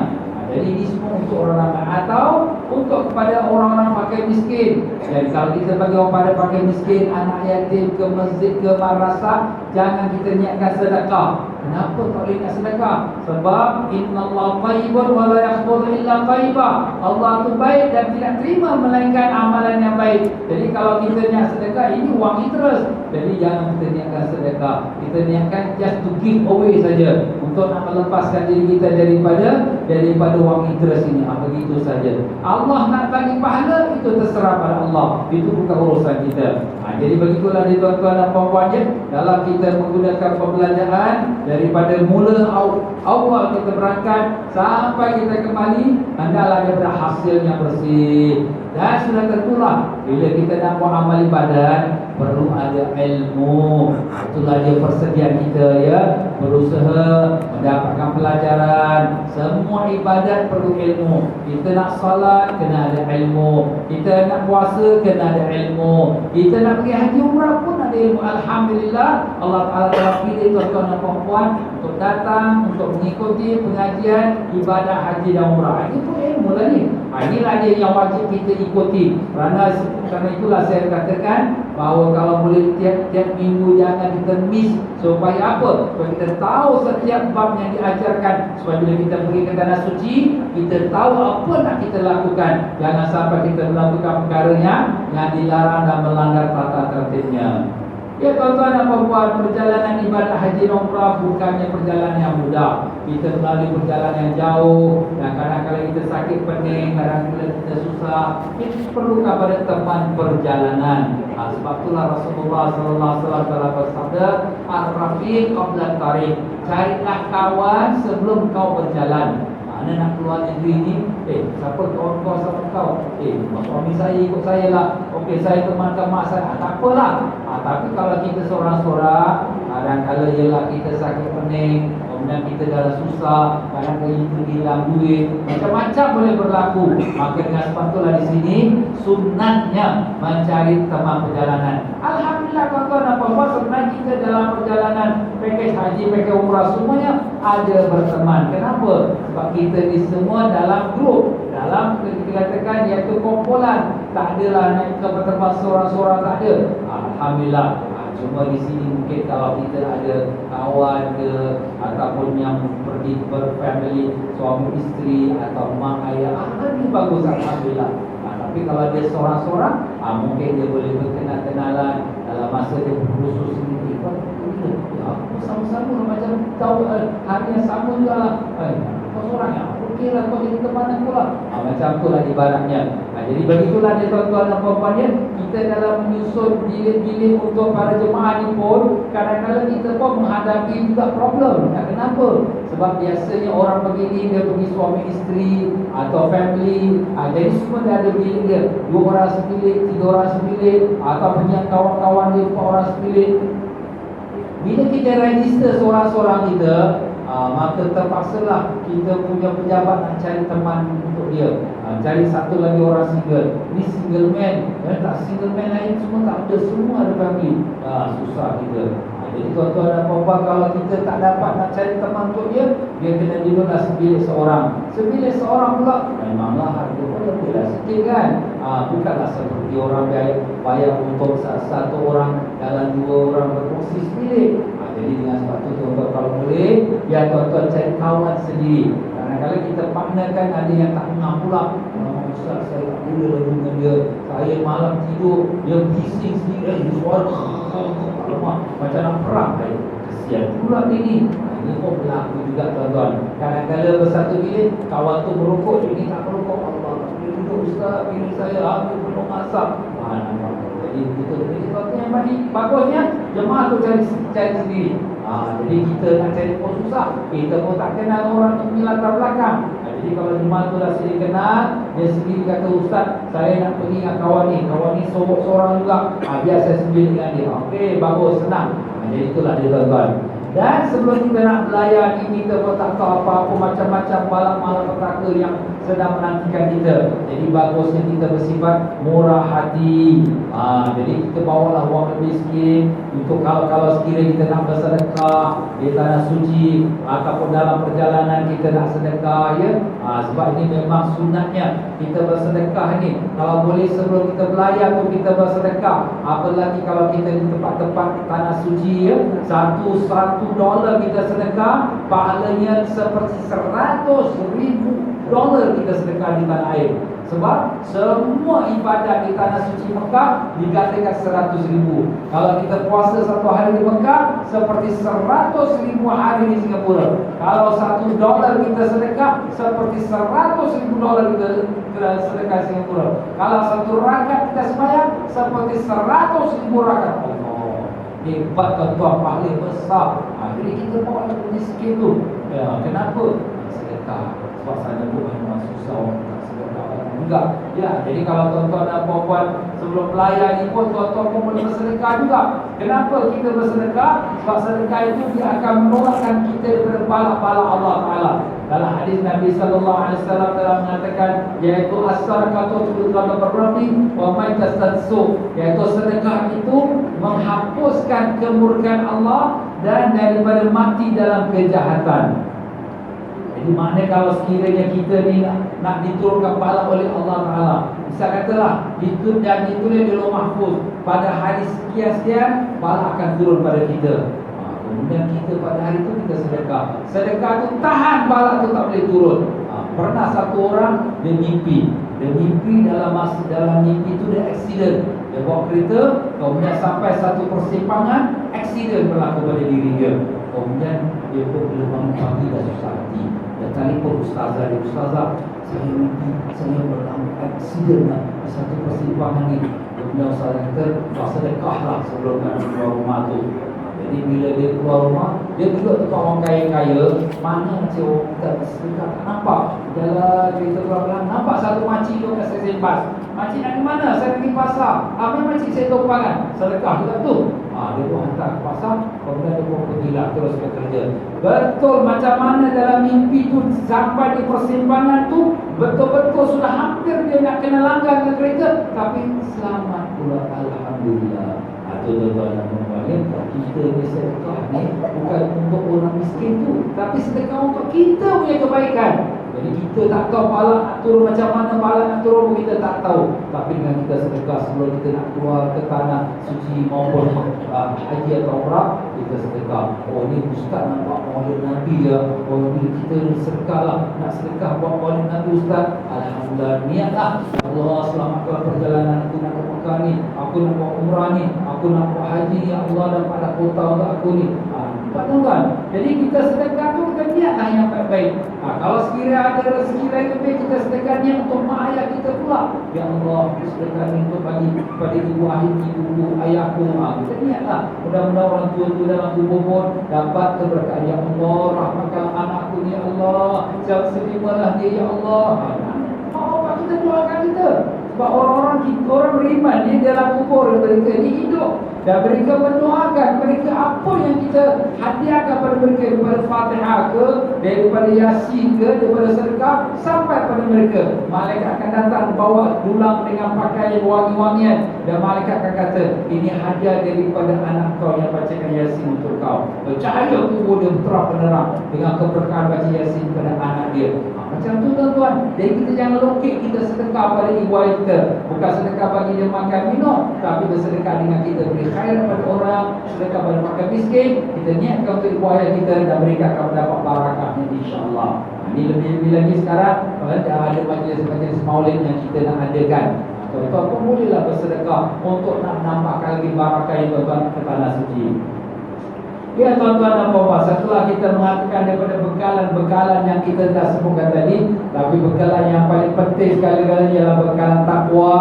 Jadi ini semua untuk orang ramai atau untuk kepada orang-orang fakir miskin. Jadi kalau kita bagi orang pada fakir miskin, anak yatim, ke masjid, ke madrasah, jangan kita niatkan sedekah. Kenapa tak boleh niat sedekah? Sebab innallaha thayyibun wa la yaqbalu illa thayyiba. Allah tu baik dan tidak terima melainkan amalan yang baik. Jadi kalau kita niat sedekah, ini wang interest. Jadi jangan kita niatkan sedekah. Kita niatkan just to give away saja, untuk nak melepaskan diri kita daripada wang interest ini. Begitu saja. Allah nak bagi pahala, itu terserah pada Allah. Itu bukan urusan kita. Jadi begitulah dia tuan-tuan dan puan-puan, dalam kita menggunakan pembelajaran daripada mula awal kita berangkat sampai kita kembali, hendaklah daripada hasil yang bersih. Dan sudah tentulah bila kita nak buat amal ibadat, perlu ada ilmu. Itulah dia persediaan kita, ya, berusaha mendapatkan pelajaran. Semua ibadat perlu ilmu. Kita nak salat kena ada ilmu, kita nak puasa kena ada ilmu, kita nak pergi haji umrah pun ada ilmu. Alhamdulillah, Allah Ta'ala telah pilih tuan-tuan dan puan-puan untuk datang, untuk mengikuti pengajian ibadat haji dan umrah. Ini pun ilmu lah ni. Inilah dia yang wajib kita ikuti. Kerana itulah saya katakan bahawa kalau boleh tiap-tiap minggu jangan kita miss. Supaya apa? Supaya kita tahu setiap bab yang diajarkan. Supaya bila kita pergi ke tanah suci, kita tahu apa nak kita lakukan. Jangan sampai kita melakukan perkara yang dilarang dan melanggar tata tertibnya. Ya tuan-tuan dan puan-puan, perjalanan ibadah haji dan umrah bukannya perjalanan yang mudah. Kita melalui perjalanan yang jauh, dan kadang-kadang kita sakit pening, kadang-kadang kita susah. Kita perlu kepada teman perjalanan. Sebab itulah Rasulullah SAW telah bersabda, "Ar-rafiq qabla at-tariq." Carilah kawan sebelum kau berjalan. Mana nak keluar negeri ni, siapa kawan kau, siapa kau? Suami saya ikut saya lah. Okey, saya temankan mak saya. Tak apalah. Tapi kalau kita seorang-seorang, kadang-kadang ialah kita sakit pening, kemudian kita dalam susah, kadang-kadang kita hilang duit, macam-macam boleh berlaku. Maka dengan sebab itulah di sini sunnatnya mencari teman perjalanan. Alhamdulillah tuan-tuan dan puan-puan, sebenarnya kita dalam perjalanan pakej haji, pakej umrah, semuanya ada berteman. Kenapa? Sebab kita ni semua dalam grup, dalam kita katakan iaitu kumpulan. Tak adalah naik ke tempat seorang-seorang, tak ada. Alhamdulillah. Cuma di sini mungkin kalau kita ada kawan ke, ataupun yang pergi berfamily, suami isteri atau mak ayah, ini bagus, alhamdulillah. Tapi kalau dia seorang-seorang, mungkin dia boleh berkenal-kenalan dalam masa dia berkhusus sendiri. Aku sama-sama macam tahu hari yang sama juga lah. Kau seorang ya? Okey lah, kau jadi teman aku lah. Macam tu lah ibaratnya. Jadi begitulah dia tuan-tuan dan puan-puan, kita dalam menyusun bilik-bilik untuk para jemaah ni pun kadang-kadang kita pun menghadapi juga problem. Kenapa? Sebab biasanya orang begini, dia pergi suami isteri atau family, jadi semua dia ada bilik dia, 2 orang sebilik, 3 orang sebilik, atau punya kawan-kawan dia 4 orang sebilik. Bila kita register seorang-seorang kita, maka terpaksalah kita punya pejabat nak cari teman untuk dia. Cari satu lagi orang single. Ni single man, tak single man lain semua tak ada, semua ada family. Susah kita. Jadi tuan-tuan dan puan-puan, kalau kita tak dapat nak cari teman untuk dia, dia kena duduklah sebilik seorang. Sebilik seorang pula memanglah harga pun lebih lah sikit kan. Bukanlah seperti orang bayar untuk satu orang dalam 2 orang berkongsi sebilik. Jadi dengan sebab tu tuan-tuan, kalau boleh, biar tuan-tuan cari kawan sendiri. Kadang-kadang kita partnerkan, ada yang tak dengar pula. Ustaz, saya tak boleh lagi dengan dia. Saya malam tidur, dia bising sendiri, dia suara macam nak perang. Kesian pula ini. Ini pun berlaku juga tuan-tuan. Kadang-kadang bersatu bilik, kawan tu merokok, ini tak merokok. Allah, tak boleh duduk Ustaz, bilik saya habis penuh asap. Nampak. Jadi betul. Jadi sesuatu yang bagusnya jemaah tu cari sendiri. Jadi kita nak cari pun susah. Kita pun tak kenal orang tu punya latar belakang. Jadi kalau jemaah tu dah sendiri kenal, dia sendiri kata, Ustaz, saya nak pergi dengan kawan ni seorang juga. Biar saya sendiri dengan dia. Okey, bagus, senang. Jadi itulah dia tuan-tuan. Dan sebelum kita nak belayar ni, kita pun tak tahu apa-apa, macam-macam balak malapetaka yang sedang menantikan kita. Jadi bagusnya kita bersifat murah hati. Jadi kita bawalah wang lebih sikit untuk kalau sekiranya kita nak bersedekah di tanah suci ataupun dalam perjalanan kita nak sedekah, ya. Sebab ini memang sunatnya kita bersedekah ni. Kalau boleh sebelum kita belayar pun kita bersedekah. Apalagi kalau kita di tempat-tempat tanah suci, ya. Satu dolar kita sedekah, pahalanya seperti 100,000 dolar kita sedekah di tanah air. Sebab semua ibadat di tanah suci Mekah dikatakan 100,000. Kalau kita puasa satu hari di Mekah, seperti 100,000 hari di Singapura. Kalau $1 kita sedekah, seperti 100,000 dolar kita sedekah di Singapura. Kalau satu rakaat kita sembahyang, seperti 100,000 rakaat. Allah, hebat tuan-tuan, pahala besar. Jadi kita bawa lebih sikit tu. Kenapa? Sedekah. Sebab sana pun memang susah orang tak sedekah. Enggak. Ya, jadi kalau tuan-tuan dan puan-puan sebelum belayar ni pun tuan-tuan pun boleh bersedekah juga. Kenapa kita bersedekah? Sebab sedekah itu dia akan menolakkan kita daripada balak-balak Allah Ta'ala. Dalam hadis Nabi sallallahu alaihi wasallam telah mengatakan, iaitu as-sadaqatu tudhhibu ar-rahim wa ma tastansu, iaitu sedekah itu menghapuskan kemurkaan Allah dan daripada mati dalam kejahatan. Jadi maknanya kalau sekiranya kita ni nak diturunkan pahala oleh Allah Ta'ala, bisa katalah itu dan ditulis di Lauh Mahfuz, pada hari sekian-sekian pahala akan turun pada kita. Kemudian kita pada hari itu kita sedekah. Sedekah itu tahan pahala itu tak boleh turun. Pernah satu orang dia mimpi. Dia mimpi dalam mimpi itu dia accident. Dia bawa kereta, kemudian sampai satu persimpangan, accident berlaku pada diri dia. Kemudian dia pun bila bangun pagi dah susah hati. Dia telefon ustazah dia, ustazah, saya mimpi saya berlaku accident di satu persimpangan ni. Kemudian ustazah kata, sedekahlah sebelum nak keluar rumah tu. Jadi bila dia keluar rumah, dia juga tukar orang kaya-kaya. Mana macam orang kita sedekah tak nampak. Dalam cerita pelan-pelan, nampak satu makcik tu kat stesen bas. Makcik nak ke mana? Saya pergi pasar. Apa makcik saya tumpangan? Sedekah juga tu. Dia pun hantar ke pasar. Kemudian dia pun pergilah terus ke kerja. Betul macam mana dalam mimpi tu, sampai di persimpangan tu, betul-betul sudah hampir dia nak kena langgar ke kereta, tapi selamat pula, alhamdulillah. Tuan-tuan dan puan-puan, kita ni sedekah ni bukan untuk orang miskin tu, tapi sedekah untuk kita punya kebaikan. Jadi kita tak tahu pahala nak turun macam mana, pahala nak turun pun kita tak tahu. Tapi dengan kita sedekah sebelum kita nak keluar ke tanah suci maupun haji atau umrah, kita sedekah. Oh, ni ustaz nak buat maulid Nabi ya. Oh, bila kita ni sedekah lah, nak sedekah buat maulid Nabi ustaz, alhamdulillah, niatlah. Allah selamatkan perjalanan aku nak ke Mekah ni, aku nak buat umrah ni, aku nak buat haji, ya Allah, dan pada kota untuk aku ni. Tuan-tuan, jadi kita sedekah tu kita niatlah yang baik-baik. Kalau sekiranya ada rezeki lain lebih, kita sedekah niat untuk mak ayah kita pula. Ya Allah, sedekah ni untuk bagi kepada ibu ayahku. Kita niatlah. Mudah-mudahan orang tua-tua dalam kubur pun dapat keberkahan. Ya Allah, rahmatkan anakku ni, ya Allah, terimalah dia, ya Allah. Mak bapak kita doakan kita. Sebab orang beriman ni dalam kubur mereka ni hidup, dan mereka mendoakan mereka apa yang kita hadiahkan pada mereka, daripada Fatihah ke, daripada Yasin ke, daripada sedekah sampai pada mereka. Malaikat akan datang bawa dulang dengan pakaian wangi-wangian, dan malaikat akan kata, ini hadiah daripada anak kau yang bacakan Yasin untuk kau. Bercahaya kubur dia terang penerang dengan keberkahan baca Yasin pada anak dia. Macam tu tuan-tuan. Jadi kita jangan lokek kita sedekah pada ibu ayah kita. Bukan sedekah bagi dia makan minum, tapi bersedekah dengan kita beri khair kepada orang, sedekah pada makan miskin. Kita niatkan untuk ibu ayah kita dan mereka akan mendapat barakahnya, insya-Allah. Ini lebih-lebih lagi sekarang dah ada majlis-majlis maulid yang kita nak adakan. Tuan-tuan pun bolehlah bersedekah untuk nak menambahkan lagi barakah yang tuan-tuan ke tanah suci. Ya tuan-tuan dan puan-puan, setelah kita mengatakan daripada bekalan-bekalan yang kita dah sebutkan tadi, tapi bekalan yang paling penting sekali-kali ialah bekalan takwa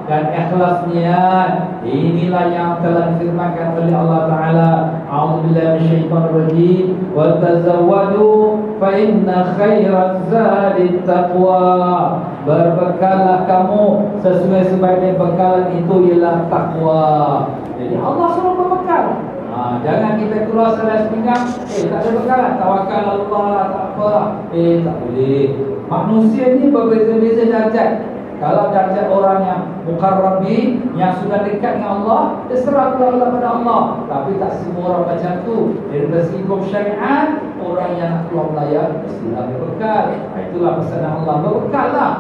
dan ikhlas niat. Inilah yang telah difirmankan oleh Allah Ta'ala, a'udzubillahi minasyaitonirrajim, wa tazawwadu fa inna khairaz zadi taqwa. Berbekallah kamu, sesuai-sebaiknya bekalan itu ialah takwa. Jadi Allah suruh berbekal. Jangan kita pakai tulas salah sepinggang, tak ada bekalan, tawakal Allah lah, tak apa lah. Tak boleh. Manusia ni berbeza-beza darjat. Kalau darjat orang yang mukarrabin, yang sudah dekat dengan Allah, terserah Allah pada Allah. Tapi tak semua orang macam tu. Dari segi hukum syariat, orang yang nak keluar melayar mestilah berbekal. Itulah pesanan Allah, berbekal lah.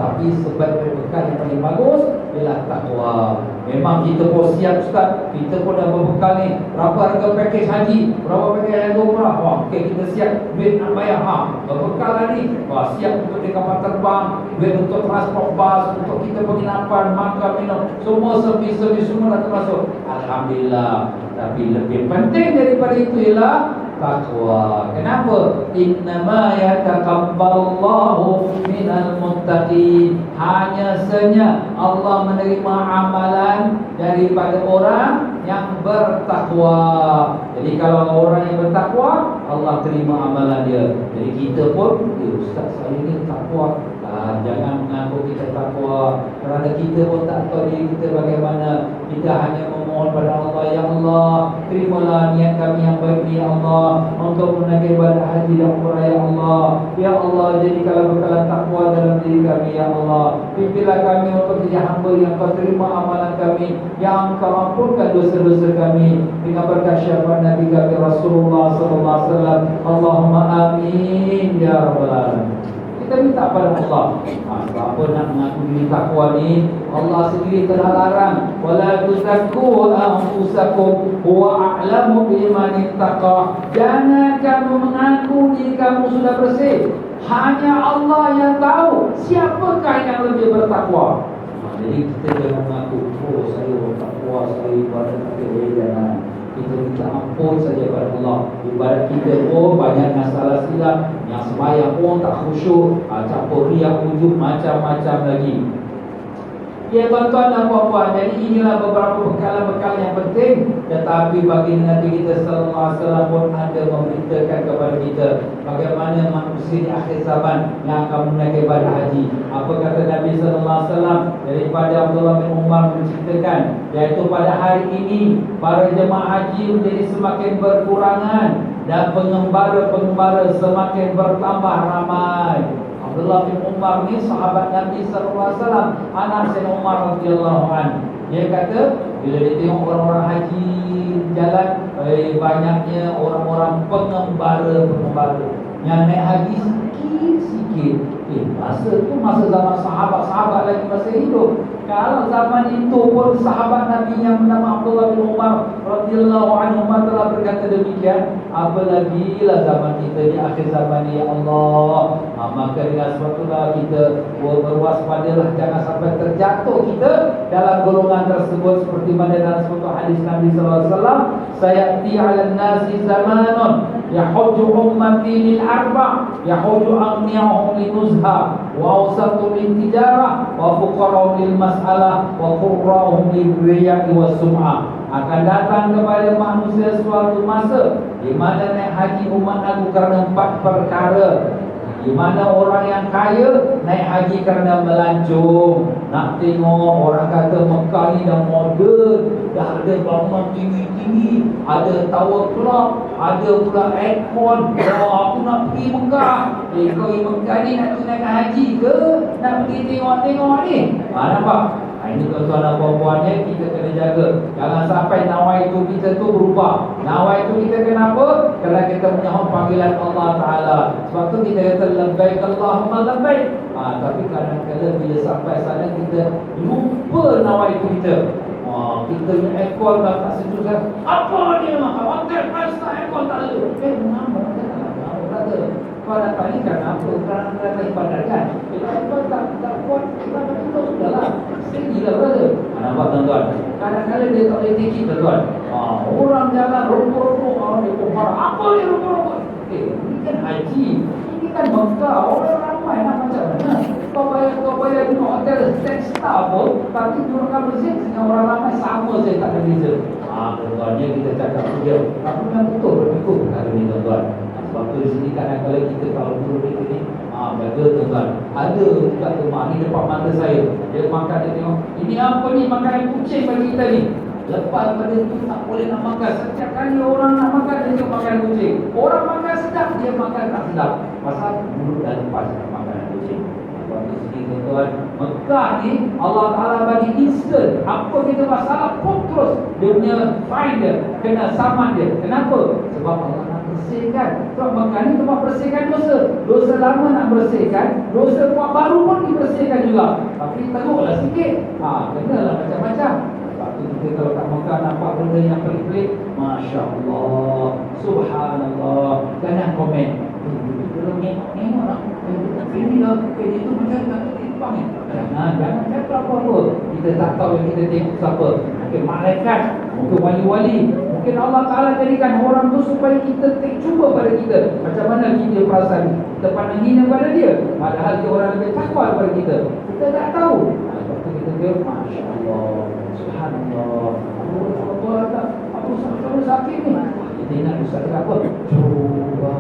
Tapi sebab berbekal yang paling bagus ialah takwa. Memang kita pun siap Ustaz, kita pun dah berbekal ni. Berapa harga pakej haji, berapa pakej harga umrah. Wah, okay, kita siap duit nak bayar. Berbekal lah ni. Wah, siap untuk di kapal terbang, duit untuk transport bas, untuk kita penginapan, makan, minum, semua servis-servis semua dah termasuk. Alhamdulillah. Tapi lebih penting daripada itu ialah takwa. Kenapa? Innama yataqabbalullahu minal muttaqin. Hanya saja Allah menerima amalan daripada orang yang bertakwa. Jadi kalau orang yang bertakwa, Allah terima amalan dia. Jadi kita pun, Ustaz saya ni takwa. Jangan mengaku kita takwa, kerana kita pun tak tahu diri kita bagaimana. Kita hanya memohon pada Allah, ya Allah, terimalah niat kami yang baik ni ya Allah, untuk menagih ibadah haji dan umrah ya Allah. Ya Allah, jadikanlah bekalan takwa dalam diri kami ya Allah. Pimpinlah kami untuk jadi hamba yang kau terima amalan kami, yang kau ampunkan dosa-dosa kami, dengan berkat syafaat Nabi kami Rasulullah sallallahu alaihi wasallam. Allahumma amin ya rabbal alamin. Kita minta pada Allah. Siapa nak mengaku diri takwa ni, Allah sendiri telah larang, wala tuzakku anfusakum huwa a'lamu biman ittaqa. Jangan kamu mengaku diri kamu sudah bersih. Hanya Allah yang tahu siapakah yang lebih bertakwa. Jadi kita jangan mengaku, oh saya bertakwa, saya ibadat, tapi jangan. Kita minta ampun saja kepada Allah. Ibadat kita pun banyak masalah silap, yang sembahyang pun tak khusyuk, campur riak, ujub, macam-macam lagi. Ya tuan-tuan dan puan-puan, jadi inilah beberapa bekalan-bekalan yang penting. Tetapi bagi Nabi kita sallallahu alaihi wasallam pun ada memberitakan kepada kita bagaimana manusia di akhir zaman yang akan menaiki ibadah haji. Apa kata Nabi sallallahu alaihi wasallam daripada Abdullah bin Umar menceritakan, iaitu pada hari ini para jemaah haji menjadi semakin berkurangan dan pengembara-pengembara semakin bertambah ramai. Abdullah bin Umar ni sahabat Nabi sallallahu alaihi wasallam, anak Sayyidina Umar radhiyallahu anhu. Dia kata bila dia tengok orang-orang haji jalan, banyaknya orang-orang pengembara yang naik haji sikit-sikit. Masa tu masa zaman sahabat-sahabat lagi masih hidup. Kalau zaman itu pun sahabat Nabi yang bernama Abdullah bin Umar radhiyallahu anhu telah berkata demikian, apalagi lah zaman kita di akhir zaman ni ya Allah. Maka dengan sebab itulah kita berwaspadalah, jangan sampai terjatuh kita dalam golongan tersebut, seperti mana dalam sebuah hadis Nabi sallallahu alaihi wasallam, sayati 'alan nasi zamanun yahujju ummati lil arba', yahujju aghniyahum lin nuzha, wa awsatu lin tijarah, wa fuqarahum lil mas'alah, wa qurrahum lil riya'i was sum'ah. Akan datang kepada manusia suatu masa di mana naik haji umat aku kerana 4 perkara. Di mana orang yang kaya naik haji kerana melancong, nak tengok orang kata Mekah ni dah moden, dah ada bangunan tinggi-tinggi, ada tower club, ada pula aircon. Aku nak pergi Mekah. Kau pergi Mekah ni nak naik haji ke nak pergi tengok-tengok ni? Nampak? Ini tuan-tuan dan puan-puannya, kita kena jaga. Jangan sampai nawai itu kita tu berubah. Nawai itu kita kenapa? Kerana kita menyahut panggilan Allah Ta'ala. Sebab tu kita kata labbaik Allahumma labbaik. Tapi kadang-kadang bila sampai sana kita lupa nawai itu kita. Kita ni aircon dah tak sejuk kan. Apa ni hotel 5 star aircon tak ada. Mengapa tak ada? Kau datang ni kan apa? Kerana ibadat kan? Kalau tak kuat, kita betul sudahlah. Segilah brother. Nampak tuan-tuan? Kadang-kadang dia tak boleh take it tuan-tuan. Orang jalan rokok-rokok, dia pun marah. Apa ni rokok-rokok? Ini kan haji. Ini kan Mekah. Orang ramai nak macam mana? Kau bayar di hotel 6 star pun, tapi kurang bersih dengan orang ramai sama saja, tak ada beza. Tuan-tuannya kita cakap dia. Tapi memang betul berfikir perkara ni tuan-tuan. Sebab tu di sini kadang-kadang kita kalau turun di sini, jaga tuan-tuan. Ada juga rumah ni depan mata saya. Dia makan, dia tengok, ini apa ni makanan kucing bagi kita ni? Lepas pada itu tak boleh nak makan. Setiap kali orang nak makan, dia tengok makan kucing. Orang makan sedap, dia makan tak sedap. Pasal mulut dah lepas nak makan kucing. Sebab itu sini tuan-tuan, Mekah ni Allah Ta'ala bagi instant. Apa kita masalah pun terus dia punya fine dia, kena saman dia. Kenapa? Sebab Allah nak bersihkan. Sebab Mekah ni tempat bersihkan dosa. Dosa lama nak bersihkan, dosa buat baru pun dibersihkan juga. Tapi teruklah sikit, kenalah macam-macam. Sebab tu kita kalau kat Mekah nampak benda yang pelik-pelik, Masya Allah, Subhanallah. Jangan komen, kalau tengok lah, ini lah, ini tu macam tak tertimpang ni. Jangan cakap apa-apa. Kita tak tahu yang kita tengok siapa. Mungkin malaikat, mungkin wali-wali, mungkin Allah Ta'ala jadikan orang tu supaya kita cuba pada kita. Macam mana kita perasan, kita pandang hina pada dia, padahal dia orang lebih takwa daripada kita. Kita tak tahu. Lepas tu kita tengok, Masya Allah, Subhanallah, Allah tak, aku sakit ni. Kita ingat Ustaz cakap apa? Cuba.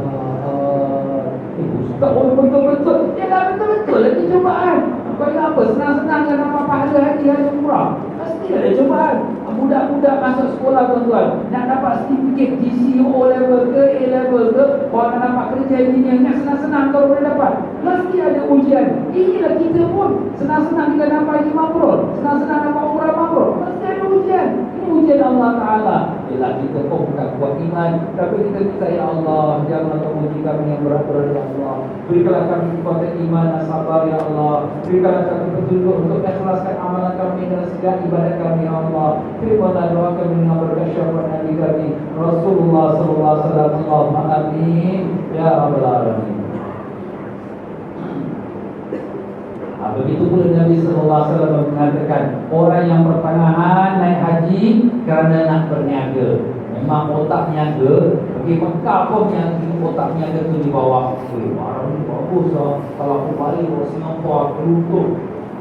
Ustaz, betul-betul. Yalah, betul-betul lagi cubaan. Bagi apa? Senang-senang kan dapat pahala haji umrah. Mesti ada cubaan. Budak-budak masuk sekolah tuan-tuan, nak dapat sertifikat GC O level ke A level ke, orang nak dapat kerja engineer, nak senang-senang kalau boleh dapat. Mesti ada ujian. Inilah kita pun senang-senang kita dapat haji mabrur, senang-senang dapat umrah mabrur. Mesti ada ujian. Ini ujian Allah Ta'ala. Ialah kita pun bukan kuat iman, tapi kita minta, ya Allah, janganlah kau uji kami yang berat-berat, ya Allah. Berikanlah kami kekuatan iman dan sabar, ya Allah. Berikanlah kami petunjuk untuk ikhlaskan amalan kami dan segala ibadat kami, ya Allah. Terimalah doa kami dengan berkat syafaat Nabi kami Rasulullah sallallahu alaihi wasallam. Allahumma amin ya rabbal alamin. Begitu pula Nabi sallallahu alaihi wasallam mengatakan, orang yang pertengahan naik haji kerana nak berniaga. Memang otak niaga, pergi Mekah pun yang otak niaga tu di bawah. Barang ni bagus lah. Kalau aku balik ke Singapura, aku untung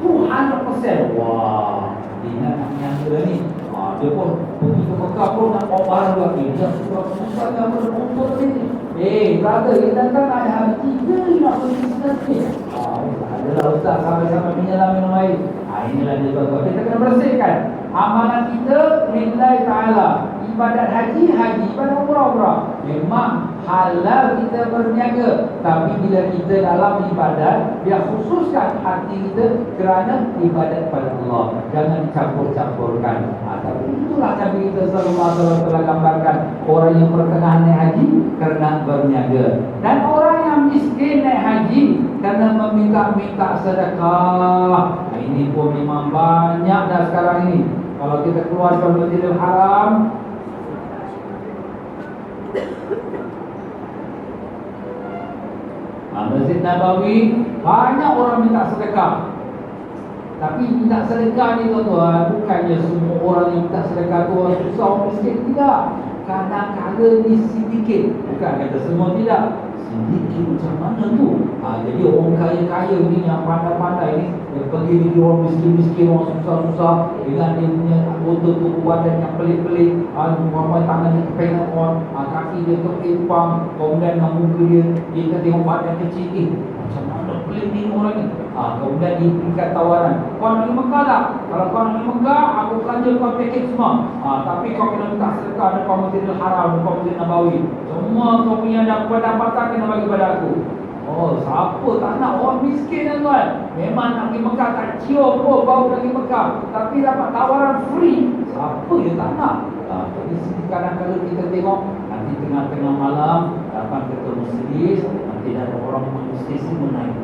200%. Wah, dia nak niaga ni. Dia pun pergi ke Mekah pun nak bawa barang lagi. Dia susah yang beruntung ni. Brother, kita kan ada haji ke nak pergi sini? Adalah Ustaz, sampai-sampai menyelam minum air. Inilah dia tuan-tuan. Kita kena bersihkan amalan kita lillahi ta'ala. Ibadat haji, ibadat umrah. Memang halal kita berniaga, tapi bila kita dalam ibadat, dia khususkan hati kita kerana ibadat pada Allah. Jangan campur-campurkan. Tapi itulah Nabi kita sallallahu alaihi wasallam telah gambarkan orang yang pertengahan naik haji kerana berniaga, dan orang yang miskin naik haji kerana meminta-minta sedekah. Ini pun memang banyak dah sekarang ini. Kalau kita keluar dari Masjidil Haram, Masjid Nabawi, banyak orang minta sedekah. Tapi minta sedekah ni tuan-tuan, bukannya semua orang yang minta sedekah tu orang susah, orang miskin. Tidak. Kadang-kadang ni sedikit. Bukan kata semua tidak. Sedikit macam mana tu? Jadi orang kaya-kaya ni yang pandai-pandai ni, dia pergi dengan orang miskin-miskin, orang susah-susah, dengan dia punya anggota tubuh badan yang pelik-pelik, rumah tangan dia kepengat orang, kaki dia tertimpang, kemudian dengan muka dia tengok badan kecil. Macam mana pelik ni orang ni? Kemudian diberikan tawaran, kau nak pergi Mekah tak? Kalau kau nak pergi Mekah, aku belanja kau paket semua. Tapi kau kena minta sedekah dekat Masjidil Haram, dekat Masjid Nabawi. Semua kau punya pendapatan kena bagi pada aku. Siapa tak nak? Orang miskin tuan. Memang nak pergi Mekah, tak cium pun bau nak pergi Mekah, tapi dapat tawaran free. Siapa yang tak nak? Jadi kadang-kadang kita tengok, nanti tengah-tengah malam datang ke masjid, nanti ada orang masjid menaik.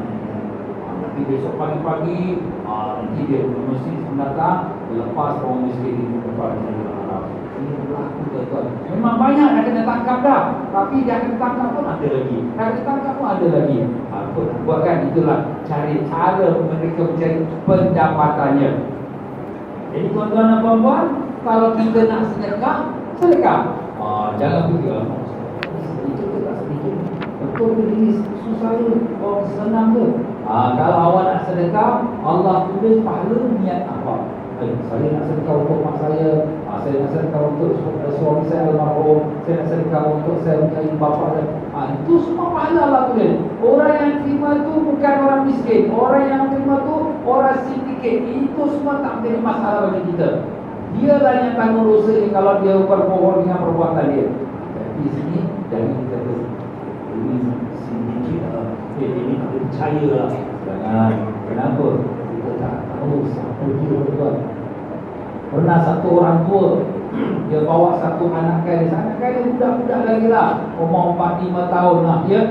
Nanti besok pagi-pagi, nanti dia masjid datang, lepas orang miskin di depan Arab. Ini berlaku tuan-tuan. Memang banyak dah kena tangkap dah, tapi dah kena tangkap pun ada lagi. Dah kena tangkap pun ada lagi. Apa nak buat kan? Itulah cari cara mereka mencari pendapatannya. Jadi tuan-tuan dan puan-puan, kalau kita nak sedekah, sedekah. Jangan fikir sedikit ke tak sedikit. Betul ke ini susah ke? Senang ke? Kalau awak nak sedekah, Allah tulis pahala niat apa? Saya nak sedekah untuk mak saya, saya nak sedekah untuk suami saya almarhum, saya nak sedekah untuk saya punya bapa dan itu semua pahala Allah tulis. Orang yang terima tu bukan orang miskin, orang yang terima tu orang sindiket. Itu semua tak menjadi masalah bagi kita. Dialah yang tanggung dosa ni kalau dia berbohong dengan perbuatan dia. Di sini dari kita ini sedikit ini tak percaya lah. Jangan. Kenapa? Kita tak tahu siapa dia tuan. Pernah satu orang tua dia bawa satu anak kali budak-budak lagi lah, umur 4-5 tahun lah dia.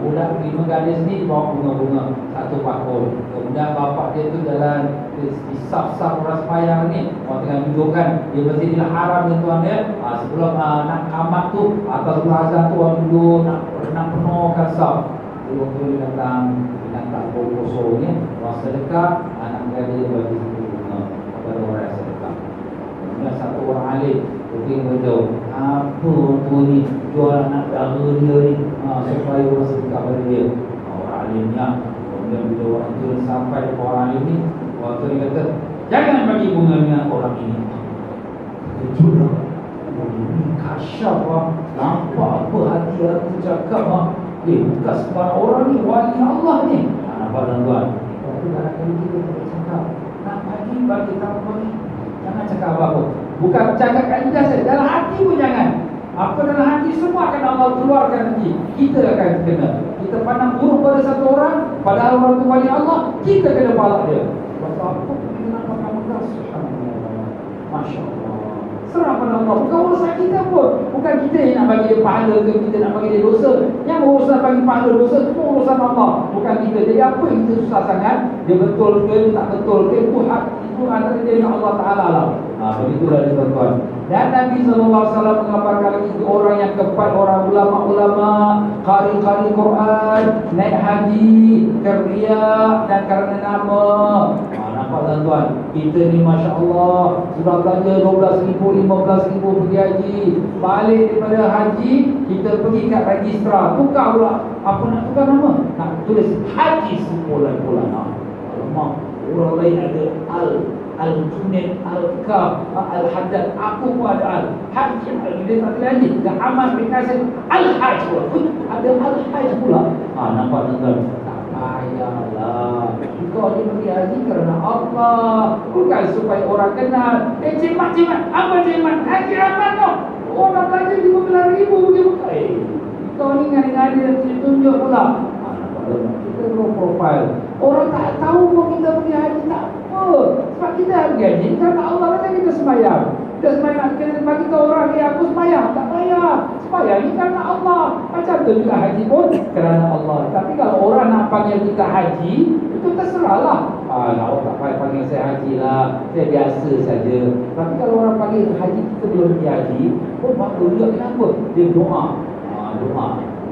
Budak 5 gadis ni bawa bunga-bunga satu pakul. Kemudian bapak dia tu jalan di saf-saf orang sembahyang ni, orang tengah duduk kan, dia Masjidil Haram ni tuan dia. Sebelum nak qamat tu, atas sebelah azan tu orang duduk nak penuhkan saf. Dia datang tak kosong ni, orang sedekah, anak gadis bagi satu bunga kepada orang yang sedekah. Kemudian satu orang alim pergi beritahu, apa tu ni jual anak dara dia ni, supaya orang sedekah pada dia. Orang alimnya. Kemudian bila orang tu sampai ke orang alim ni, orang tu ni kata, jangan bagi bunga dengan orang ini. Kejut lah. Ini kasyaf lah. Nampak apa hati aku cakap lah. Bukan sebab orang ni wali Allah ni. Nampak tuan-tuan. Tapi kadang-kadang kita tak cakap, nak bagi tak bagi. Jangan cakap apa-apa. Bukan cakap kat lidah saja, dalam hati pun jangan. Apa dalam hati semua akan Allah keluarkan nanti. Kita akan kena. Kita pandang buruk pada satu orang, padahal orang tu wali Allah, kita kena balak dia. Sebab apa kita nak makan mudah? Subhanallah. Masya Allah. Serah pada Allah. Bukan urusan kita pun. Bukan kita yang nak bagi dia pahala ke, kita nak bagi dia dosa. Yang urusan bagi pahala dosa itu urusan Allah, bukan kita. Jadi apa yang kita susah sangat? Dia betul ke, dia tak betul ke, itu antara dia dengan Allah Ta'ala lah. Begitulah dia tuan-tuan. Dan Nabi SAW mengabarkan lagi orang yang keempat, orang ulama-ulama, qari-qari Quran, naik haji, kerja dan kerana nama. Nampak tuan-tuan, kita ni Masya Allah sudah belanja 12,000, 15,000 pergi haji. Balik daripada haji, kita pergi kat registrar, tukar pula. Apa nak tukar nama? Nak tulis haji sebulan-bulan. Alamak, orang lain ada Al-Junaid, Al-Kaf, Al-Haddad. Aku pun ada Al-Haji. Dia tak boleh haji. Dan amal berkasih Al-Haj pula. Ada Al-Haj pula. Nampak tuan-tuan? Tak payahlah. Kau ni pergi haji kerana Allah, bukan supaya orang kenal. Cimat. Apa cimat? Haji amal tu. Orang belanja 15,000 pergi buka. Kau ni ngadi-ngadi dan tunjuk pula. Kita low profile. Orang tak tahu pun kita pergi haji, tak apa. Sebab kita pergi haji kerana Allah kata kita sembahyang. Kita sembahyang, kita bagi tahu orang ni aku sembahyang. Tak payah. Sembahyang ni kerana Allah. Macam tu juga haji pun kerana Allah. Tapi kalau orang nak panggil kita haji, itu terserahlah. Awak tak payah panggil saya haji lah, saya biasa saja. Tapi kalau orang panggil haji, kita belum pergi haji, pun waktu juga kenapa? Dia doa.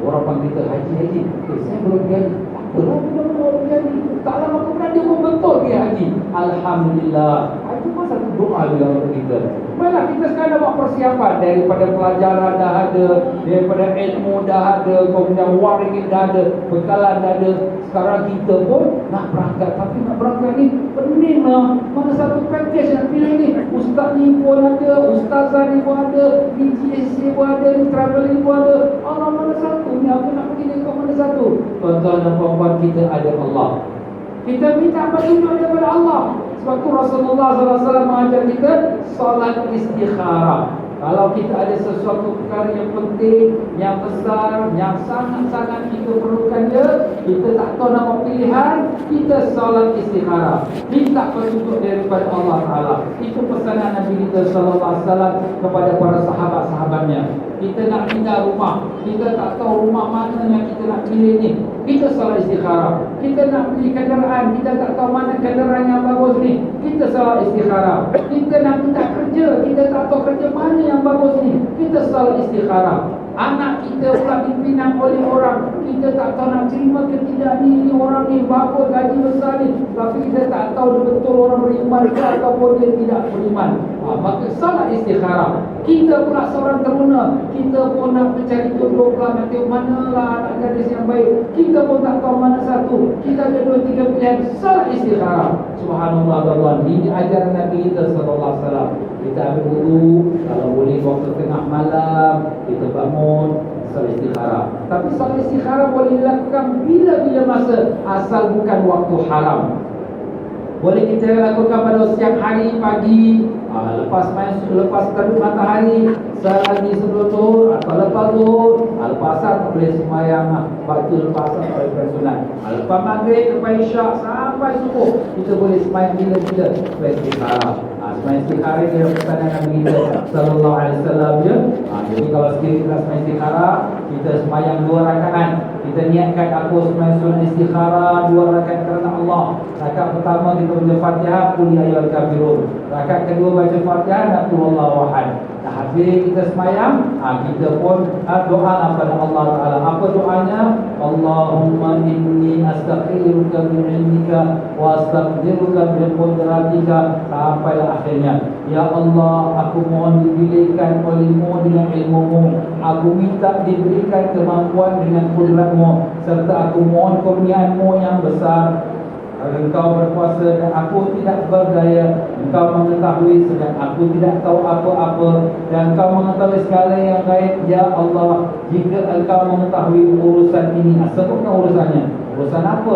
Orang panggil kita haji. Saya belum pergi haji. Apalah belum pergi haji. Tak lama kemudian dia pun betul pergi haji. Alhamdulillah. Itu pun satu doa juga untuk kita. Baiklah, kita sekarang dah buat persiapan. Daripada pelajaran dah ada, daripada ilmu dah ada, kemudian wang ringgit dah ada, bekalan dah ada. Sekarang kita pun nak berangkat. Tapi nak berangkat ni pening lah. Mana satu package nak pilih ni. Ustaz ni pun ada, ustazah ni pun ada, DGSC pun ada, traveling pun ada. Allah, mana satu ni? Aku nak pergi ni, kau mana satu? Tuan-tuan dan puan-puan, kita ada Allah. Kita minta petunjuk daripada Allah. Sebab tu Rasulullah SAW mengajar kita solat istikharah. Kalau kita ada sesuatu perkara yang penting, yang besar, yang sangat-sangat kita perlukan dia, kita tak tahu nama pilihan, kita solat istikharah. Minta petunjuk daripada Allah Ta'ala. Itu pesanan Nabi kita SAW kepada para sahabat-sahabatnya. Kita nak pindah rumah, kita tak tahu rumah mana yang kita nak pilih ni, kita solat istikharah. Kita nak beli kenderaan, kita tak tahu mana kenderaan yang bagus ni, kita solat istikharah. Kita nak minta kerja, kita tak tahu kerja mana yang bagus ni, kita solat istikharah. Anak kita pula dipinang oleh orang, kita tak tahu nak terima ke tidak ni orang ni bagus, gaji besar ni, tapi kita tak tahu dia betul orang beriman ke ataupun dia tidak beriman. Maka solat istikharah. Kita pula seorang teruna, kita pun nak mencari jodoh pula, nak tengok manalah anak gadis yang baik, kita pun tak tahu mana satu, kita ada 2-3 pilihan. Solat istikharah. Subhanallah tuan-tuan, ini ajaran Nabi kita SAW. Kita ambil wudu, kalau boleh waktu tengah malam kita bangun, solat istikharah. Tapi solat istikharah boleh dilakukan bila-bila masa, asal bukan waktu haram. Boleh kita lakukan pada siang hari, pagi, Lepas terbit matahari, selagi sebelum zuhur atau lepas zuhur, lepas asar tak boleh sembahyang. Waktu lepas asar tak boleh sunat. Lepas maghrib, lepas isyak sampai subuh kita boleh sembahyang bila-bila. Lepas istikharah. Sembahyang istikharah dia pesanan Nabi kita sallallahu alaihi wasallam dia. Jadi kalau sekiranya kita sembahyang istikharah, kita sembahyang 2 rakaat. Kita niatkan aku sembahyang sunat istikharah 2 rakaat kerana Allah. Rakaat pertama kita baca Fatihah, qul ya ayyuhal kafirun. Rakaat kedua baca Fatihah dan qul huwallahu ahad. Dah habis kita sembahyang, kita pun doa kepada Allah Taala. Apa doanya? Allahumma inni astaghfiruka bi ilmika wa astaghfiruka bi qudratika, sampailah akhirnya. Ya Allah, aku mohon dipilihkan olehmu dengan ilmumu. Aku minta diberikan kemampuan dengan kudratmu, serta aku mohon kurniaanmu yang besar. Engkau berkuasa dan aku tidak berdaya. Engkau mengetahui sedang aku tidak tahu apa-apa, dan Engkau mengetahui segala yang gaib. Ya Allah, jika Engkau mengetahui urusan ini, sebutkan urusannya. Urusan apa?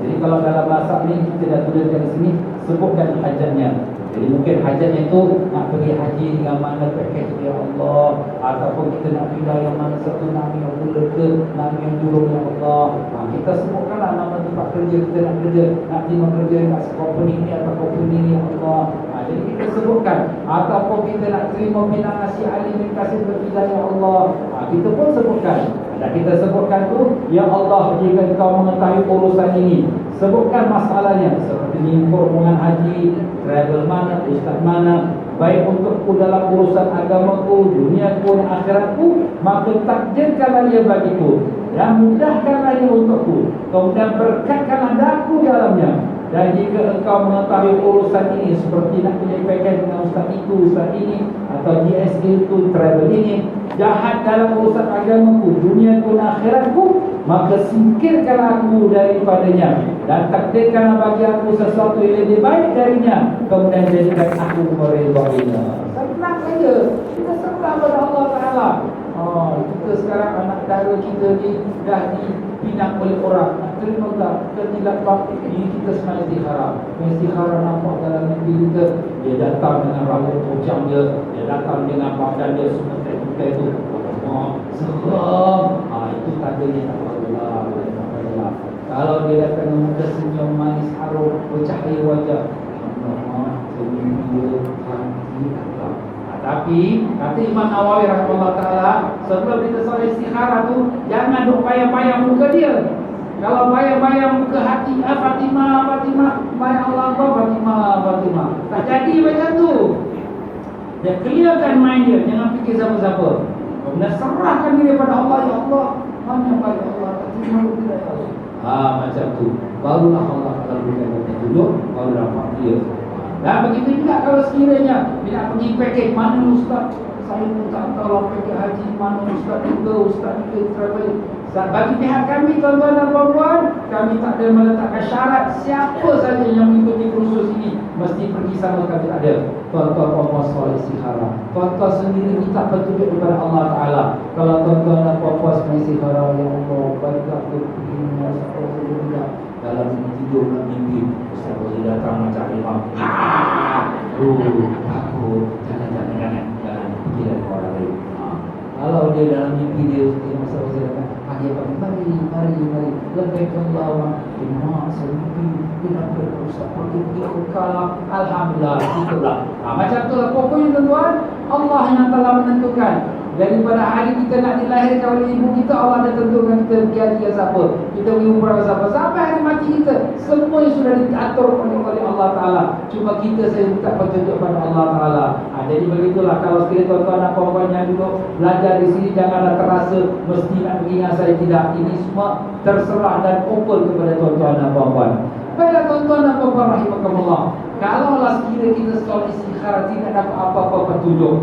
Jadi kalau dalam bahasa ini kita dah tuliskan di sini, sebutkan hajatnya. Jadi mungkin hajatnya itu nak pergi haji dengan mana pakej ya Allah, ataupun kita nak pindah yang mana satu nama yang bulan ke nama yang jurung ya Allah. Kita sebutkanlah nama tempat kerja kita nak kerja, nak terima kerja kat company ni atau company ni ya Allah. Jadi kita sebutkan, ataupun kita nak terima pinang nasi alim bin kasih berpindah ya Allah. Kita pun sebutkan. Dan kita sebutkan tu, ya Allah, jika Engkau mengetahui urusan ini, sebutkan masalahnya, seperti ni hubungan haji, travel mana, ustaz mana, baik untukku dalam urusan agamaku, duniaku dan akhiratku, maka takdirkanlah ia bagiku dan mudahkanlah ia untukku, kemudian berkatkanlah daku dalamnya. Dan jika Engkau mengetahui urusan ini, seperti nak punya paket dengan ustaz itu, ustaz ini, atau GSA itu, travel ini, jahat dalam urusan agamaku, duniaku dan akhiratku, maka singkirkanlah aku daripadanya dan takdirkanlah bagi aku sesuatu yang lebih baik darinya, kemudian jadikan aku meridainya. Senang saja, kita serah kepada Allah Ta'ala. Kita sekarang anak dara kita ni dah dipinang oleh orang, nak terima tak? Kita tidak tahu. Ini kita sebenarnya istikharah. Istikharah nampak dalam mimpi kita, dia datang dengan rambut pujang dia datang dengan badan dia semua kita itu seram. Itu tandanya tak apa-apa. Kalau dia datang dengan muka senyum manis harum, bercahaya wajah, senyum dia hati Allah. Tapi kata Imam Nawawi rahimahullah taala, sebelum kita solat istikharah tu jangan duk bayang-bayang muka dia. Kalau bayang-bayang muka hati, Fatimah, bayang Allah, Fatimah. Tak jadi macam tu. Dia clearkan mind dia, jangan fikir siapa-siapa. Kemudian serahkan diri pada Allah. Ya Allah, mana yang baik Allah, tak terima kita ya Allah. Macam tu. Barulah Allah akan berikan petunjuk, baru dapat dia. Dan begitu juga kalau sekiranya dia nak pergi package, mana ustaz? Saya pun tak tahu lah package haji, mana ustaz juga, ustaz juga travel. Bagi pihak kami, tuan-tuan dan puan-puan, kami tak ada meletakkan syarat siapa saja yang mengikuti kursus ini mesti pergi sama kami, tak ada. Tuan-tuan puan-puan soal istikharah, tuan-tuan sendiri minta petunjuk kepada Allah Ta'ala. Kalau tuan-tuan dan puan-puan soal istikharah, ya Allah, baik aku begini, ustaz juga dalam tidur dan mimpi, ustaz boleh datang macam imam. Takut, jangan pergi dari orang lain. Kalau dia dalam mimpi dia ustaz boleh datang, dia mari lebih Allah imam semimpi kenapa ustaz pergi kalah. Alhamdulillah, itulah. Macam tu lah pokoknya tuan-tuan, Allah yang telah menentukan. Daripada hari kita nak dilahirkan oleh ibu kita, Allah dah tentukan kita pergi haji siapa, kita pergi umrah siapa, sampai hari mati kita, semua yang sudah diatur oleh Allah Ta'ala. Cuma kita saya minta petunjuk pada Allah Ta'ala. Jadi begitulah, kalau sekiranya tuan-tuan dan puan-puan yang duduk belajar di sini, janganlah terasa mesti nak pergi dengan saya, tidak. Ini semua terserah dan open kepada tuan-tuan dan puan-puan. Baiklah tuan-tuan dan puan-puan rahimakumullah, kalaulah sekiranya kita soal istikharah tidak dapat apa-apa petunjuk,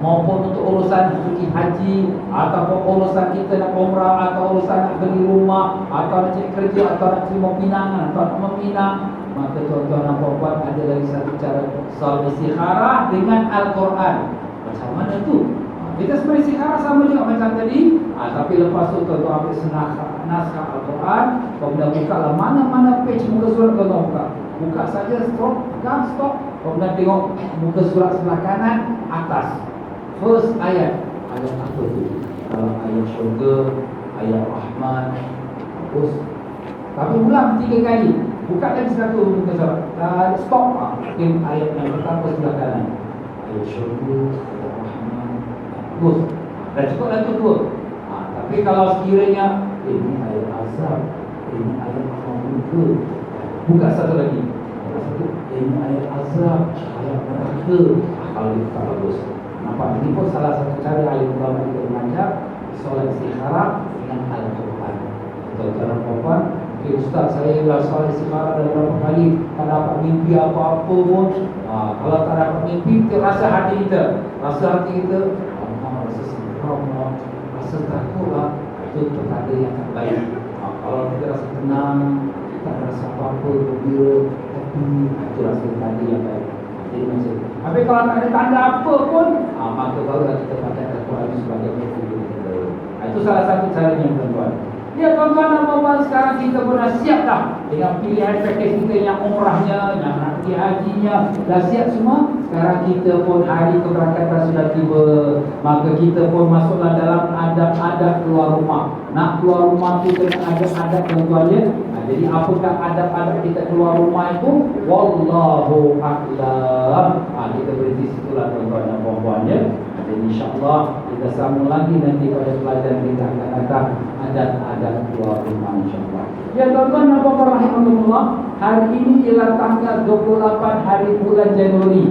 maupun untuk urusan pergi haji, ataupun urusan kita nak umrah, atau urusan nak beli rumah, atau nak cari kerja, atau nak terima pinangan, atau nak meminang, maka tuan-tuan dan puan-puan ada lagi satu cara soal istikharah dengan Al-Quran. Macam mana tu? Kita sebenarnya istikharah sama juga macam tadi, tapi lepas tu tuan-tuan ambil naskah Al-Quran, kemudian buka lah mana-mana page muka surat tuan-tuan buka saja, stop, Kau pernah tengok muka surat sebelah kanan atas, first ayat apa tu? Kalau ayat syurga, ayat rahman, terus tapi ulang 3 kali, buka lagi satu muka surat, stop. Mungkin ayat yang pertama sebelah kanan, ayat syurga, ayat rahman, terus dah cukup dah tu dua. Tapi kalau sekiranya ini ayat azab, ini ayat rahman, buka satu lagi, ini ayat azab, ayat neraka. Kalau itu tak bagus. Nampak? Ini pun salah satu cara ahli ulama kita mengajar solat istikharah dengan Al-Quran. Tuan-tuan dan puan-puan, okay, Ustaz, saya dah solat istikharah dah berapa kali, tak dapat mimpi apa-apa pun. Kalau tak dapat mimpi, kita rasa hati kita, rasa rasa seram, rasa takut lah. Itu pertanda yang tak baik. Kalau kita rasa tenang, tak rasa apa-apa, gembira, happy, itu rasa tanda yang baik. Jadi macam tapi kalau tak ada tanda apa pun, maka barulah kita pakai Al-Quran sebagai metode kita. Itu salah satu caranya, tuan-tuan. Ya, tuan-tuan dan puan-puan, sekarang kita pun dah siap dah dengan pilihan pakej kita yang umrahnya, yang nak pergi hajinya, dah siap semua. Sekarang kita pun hari keberangkatan sudah tiba, maka kita pun masuklah dalam adab-adab keluar rumah. Nak keluar rumah tu kena adab-adab, tuan-tuan ya. Jadi apakah adab-adab kita keluar rumah itu? Wallahu a'lam. Kita berhenti situlah, tuan-tuan dan puan-puan ya. Jadi insya-Allah kita sambung lagi nanti pada pelajaran kita akan datang adab-adab keluar rumah insya-Allah. Ya, tuan-tuan dan puan-puan rahimahullah, hari ini ialah tanggal 28 hari bulan Januari.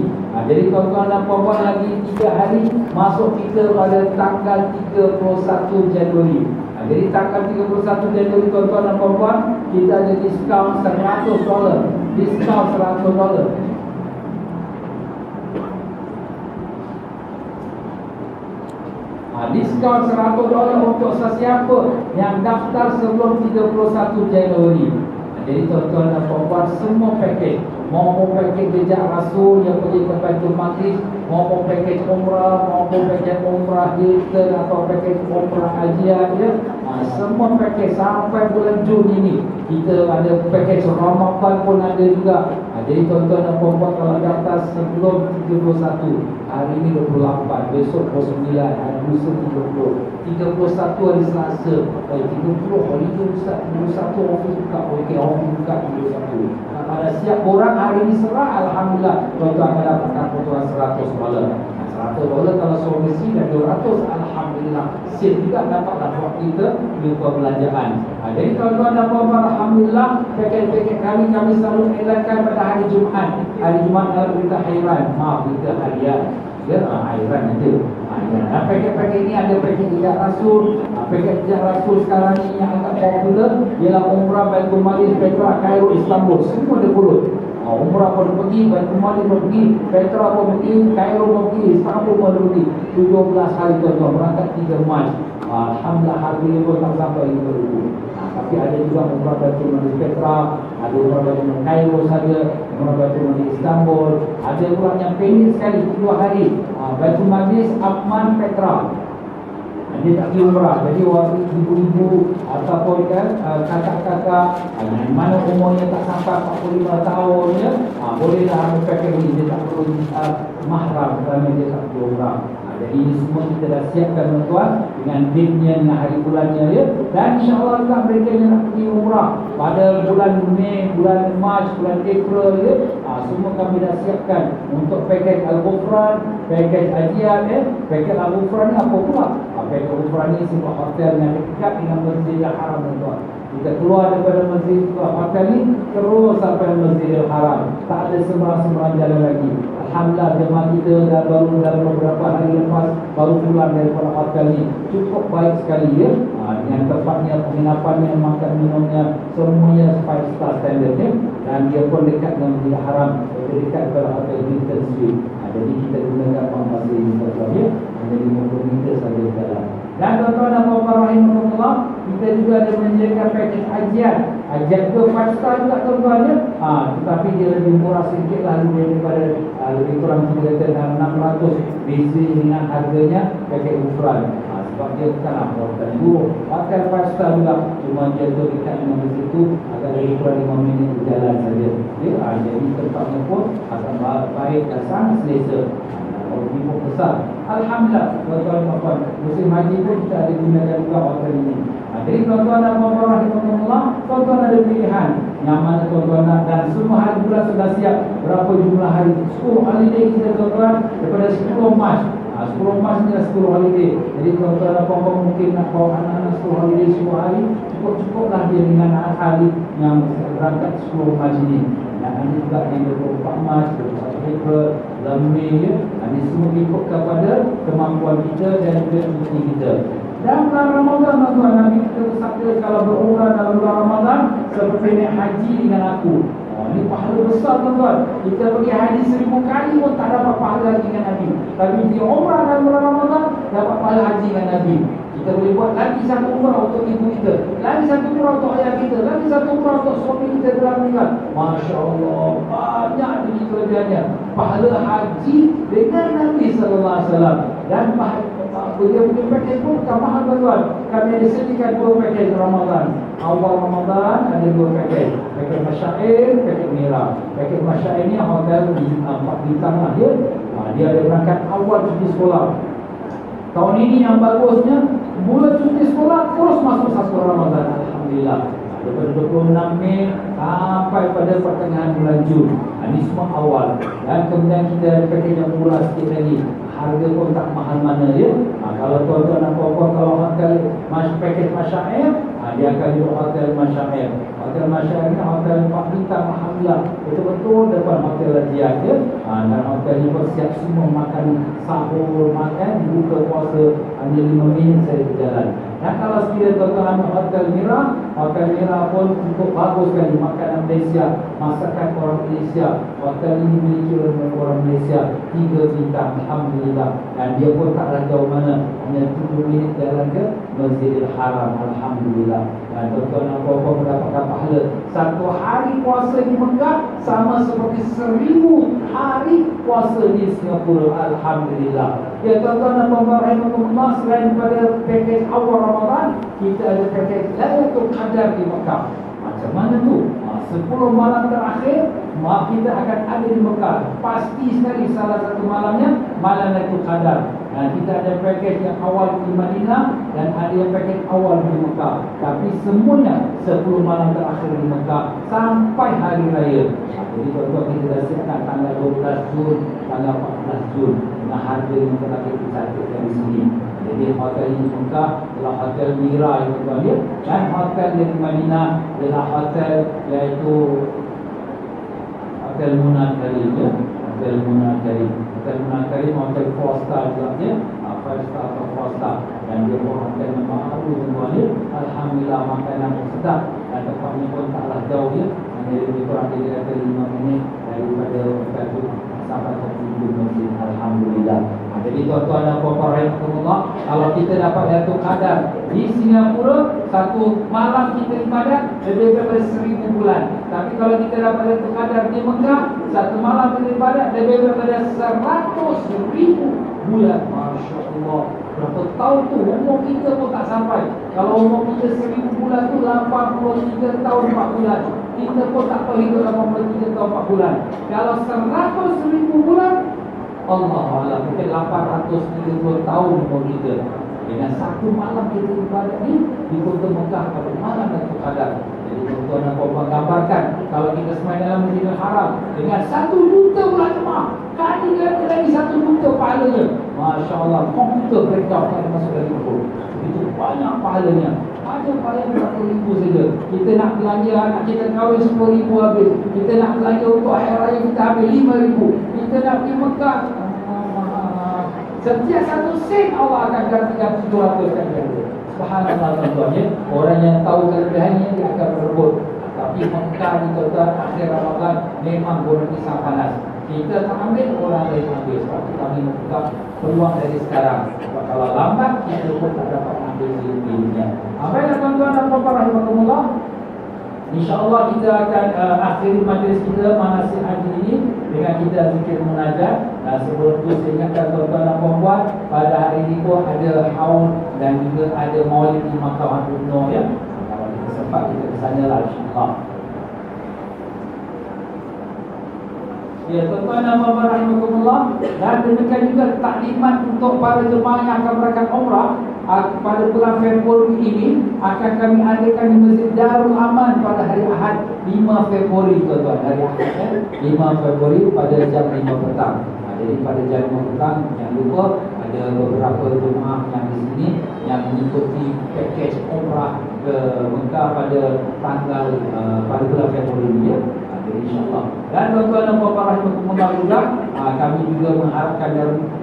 Jadi tuan-tuan dan puan-puan, lagi 3 hari masuk kita pada tanggal 31 Januari. Jadi tanggal 31 Januari, tuan-tuan dan puan-puan, kita ada diskaun $100. Diskaun $100. Diskaun $100 untuk sesiapa yang daftar sebelum 31 Januari. Jadi tuan-tuan dan puan-puan, semua pakej, maupun pakej jejak Rasul yang pergi ke Baitul Maqdis, maupun pakej umrah, maupun pakej umrah Hilton atau pakej umrah hajian ya, semua pakej sampai bulan Jun ini. Kita ada pakej Ramadan pun ada juga. Jadi tuan-tuan dan puan-puan, kalau daftar sebelum 31, hari ini 28, besok 29, hari lusa 30, 31 hari Selasa, 30 hari itu Ustaz, 31 ofis buka, okey ofis buka 31. Pada siap borang hari ini serah, alhamdulillah tuan-tuan akan dapatkan potongan $100. $100 kalau seorang mesti dan 200, alhamdulillah siap juga dapatlah buat kita lupa belanjaan. Jadi tuan-tuan dan puan-puan, alhamdulillah pakej-pakej kami selalu edarkan pada hari Jumaat. Hari Jumaat dalam berita hairan, maaf berita harian ya, hairan itu. Pakej-pakej ini ada pakej jejak Rasul. Pakej jejak Rasul sekarang ni yang agak popular ialah umrah Baitul Maqdis, Petra, Kairo, Istanbul, semua ada pulun. Umrah pun pergi, Baitul Maqdis pun pergi, Petra pun pergi, Kairo pun pergi, Istanbul pun pergi. 17 hari tuan-tuan, berangkat 3 Mac. Alhamdulillah harganya pun tak sampai RM5,000. Tapi ada juga umrah Baitul Maqdis Petra, ada umrah Baitul Maqdis Kairo saja, umrah Baitul Maqdis Istanbul, ada umrah yang pendek sekali 2 hari. Baitul Maqdis, Amman, Petra. Dia tak pergi umrah. Jadi waktu ibu-ibu ataupun kan kakak-kakak yang mana umurnya tak sampai 45 tahun ya, bolehlah ambil pakej ini. Dia tak perlu mahram kerana dia tak pergi umrah. Jadi ini semua kita dah siapkan tuan-tuan dengan date-nya, dengan hari bulannya ya. Dan insya-Allah juga mereka yang nak pergi umrah pada bulan Mei, bulan Mac, bulan April ya, semua kami dah siapkan untuk pakej Al-Ghufran, pakej hajian ya. Pakej Al-Ghufran ni apa pula? Pakej Al-Ghufran ni sebuah hotel yang dekat dengan Masjidil Haram tuan-tuan. Kita keluar daripada masjid hotel ni terus sampai Masjidil Haram. Tak ada sembarang-sembarang jalan lagi. Alhamdulillah jemaah kita dah baru dalam beberapa hari lepas baru pulang daripada hotel ni. Cukup baik sekali ya. Dengan tempatnya, penginapannya, makan minumnya, semuanya 5 star standard ya. Dan dia pun dekat dengan Masjidil Haram, dekat daripada hotel Hilton Suite. Jadi kita gunakan pangkasi ini ya. Jadi 50 meter saja jalan. Dan tuan-tuan dan puan-puan rahimahullah, kita juga ada menyediakan pakej hajian. Hajian ke 5 star juga tuan-tuan ya. Tetapi dia lebih murah sedikit lah daripada lebih kurang 600 beza dengan harganya pakej Ghufran. Sebab dia bukan apa, bukan guru. Pakai pasta juga, cuma dia tu dekat dengan di situ, agak lebih kurang 5 minit berjalan saja. Jadi tempatnya pun agak baik dan sangat selesa. Ibu besar. Alhamdulillah, tuan-tuan dan puan, musim haji pun kita ada gunakan juga hotel ini. Jadi tuan-tuan dan puan rahimahullah, tuan-tuan ada pilihan yang mana tuan-tuan nak, dan semua hari bulan sudah siap berapa jumlah hari. 10 holiday kita tuan-tuan daripada 10 Mac. 10 Mac ni 10 holiday. Jadi tuan-tuan dan puan mungkin nak bawa anak-anak 10 holiday 10 hari, cukup-cukuplah dia dengan hari yang berangkat 10 Mac ini. Dan ada juga yang 24 Mac, 21 April, Mei ya. Ini semua ikut kepada kemampuan kita dan juga usaha kita. Dan bulan Ramadan tuan-tuan, Nabi kita bersabda kalau berumrah dalam bulan Ramadan seperti naik haji dengan aku. Ini pahala besar tuan-tuan. Kita pergi haji 1000 kali pun tak dapat pahala haji dengan Nabi. Tapi dia umrah dalam bulan Ramadan dapat pahala haji dengan Nabi. Kita boleh buat lagi satu umrah untuk ibu kita, lagi satu umrah untuk ayah kita, lagi satu umrah untuk suami kita dalam meninggal. Masya Allah, banyak ini kelebihannya. Pahala haji dengan Nabi SAW. Dan beliau punya paket pun bukan mahal tuan-tuan. Kami ada sediakan 2 paket Ramadan. Awal Ramadan ada 2 paket. Paket Masyair, paket Mira. Paket Masyair ni hotel 4 bintang lah dia. Dia ada berangkat awal cuti sekolah. Tahun ini yang bagusnya, mula cuti sekolah terus masuk satu Ramadan. Alhamdulillah. Daripada 26 Mei sampai pada pertengahan bulan Jun. Ini semua awal. Dan kemudian kita ada paket yang murah sikit lagi. Harga pun tak mahal mana ya. Kalau tuan-tuan dan puan-puan, kalau hotel paket Masyair, dia akan duduk hotel Masyair. Hotel Masyair ni hotel 4 bintang. Alhamdulillah, betul-betul depan hotel Rajian ya. Dan hotel ni pun siap semua makan sahur, makan, buka puasa hanya 5 minit saya berjalan. Dan kalau sekiranya tuan-tuan ambil hotel Mira pun cukup bagus sekali. Makanan Malaysia, masakan orang Malaysia. Hotel ini memiliki orang Malaysia 3 bintang. Alhamdulillah. Dan dia pun taklah jauh mana, hanya 7 minit jalan ke Masjidil Haram. Alhamdulillah. Dan tuan-tuan dan puan-puan mendapatkan pahala. Satu hari puasa di Mekah sama seperti 1000 hari puasa di Singapura. Alhamdulillah. Ya tuan-tuan dan puan-puan rahimahullah, selain pada pakej awal Ramadan, kita ada pakej Lailatul Qadar di Mekah. Macam mana tu? 10 malam terakhir kita akan ada di Mekah. Pasti sekali salah satu malamnya malam Lailatul Qadar. Kita ada pakej yang awal di Madinah dan ada yang pakej awal di Mekah. Tapi semuanya 10 malam terakhir di Mekah sampai hari raya. Jadi tuan-tuan, kita dah siapkan tanggal 12 Jun, tanggal 14 Jun. Dengan harga yang telah kita catatkan di sini. Jadi hotel ini Mekah adalah hotel Mira yang tuan dia, dan hotel di Madinah adalah hotel iaitu Hotel Munah Karim ya. Hotel Munah Karim. Hotel Munah Karim hotel 4 star juga ya. 5 star atau 4 star. Dan dia pun hotel yang baru tuan dia. Alhamdulillah, makanan pun sedap dan tempatnya pun taklah jauh ya. Hanya lebih kurang dia kata 5 minit daripada hotel tu sampai ke pintu masjid. Alhamdulillah. Jadi tuan-tuan dan puan-puan rahimahullah, kalau kita dapat Lailatul Qadar di Singapura, satu malam kita ibadat lebih daripada 1000 bulan. Tapi kalau kita dapat Lailatul Qadar di Mekah, satu malam kita ibadat lebih daripada 100,000 bulan. Masya Allah. Berapa tahun tu? Umur kita pun tak sampai. Kalau umur kita 1000 bulan tu 83 tahun 4 bulan. Kita pun tak tahu hidup 83 tahun 4 bulan. Kalau 100,000 bulan, Allah Allah, mungkin 830 tahun umur kita. Dengan satu malam kita ibadat ni di Kota Mekah pada malam Lailatul Qadar. Jadi tuan-tuan dan puan-puan, gambarkan kalau kita semai dalam Masjidil Haram dengan 1 juta pula jemaah, kali lagi 1 juta pahalanya. Masya Allah, komputer breakdown tak ada masuk lagi pun. Itu banyak pahalanya. Ada pahala 40,000 saja. Kita nak belanja anak kita kahwin 10,000 habis. Kita nak belanja untuk hari raya kita habis 5,000. Kita nak pergi Mekah, setiap 1 sen Allah akan gantikan 700 kali. Subhanallah tuan-tuan ya. Orang yang tahu kelebihannya dia akan berebut. Tapi Mekah ni tuan-tuan, akhir Ramadan memang goreng pisang panas. Kita tak ambil, orang lain ambil. Sebab itu kami membuka peluang dari sekarang. Sebab kalau lambat, kita pun tak dapat ambil dirinya. Baiklah tuan-tuan dan puan-puan rahimahumullah, InsyaAllah kita akan akhiri majlis kita manasik haji ini dengan kita zikir munajat. Sebelum itu saya ingatkan tuan-tuan dan puan-puan, pada hari ini pun ada haul dan juga ada maulid di Makam Abu Nur ya. Kalau kita sempat kita ke sana lah insyaAllah. Ya, tuan-tuan dan puan-puan rahimakumullah, dan demikian juga taklimat untuk para jemaah yang akan berangkat umrah pada bulan Februari ini akan kami adakan di Masjid Darul Aman pada hari Ahad 5 Februari tuan-tuan. Hari Ahad 5 Februari pada jam 5 petang. Jadi pada jam 5 petang jangan lupa ada beberapa jemaah yang di sini yang mengikuti pakej umrah ke Mekah pada tanggal pada bulan Februari ini ya. InsyaAllah. Dan tuan-tuan dan puan-puan rahimakumullah juga, kami juga mengharapkan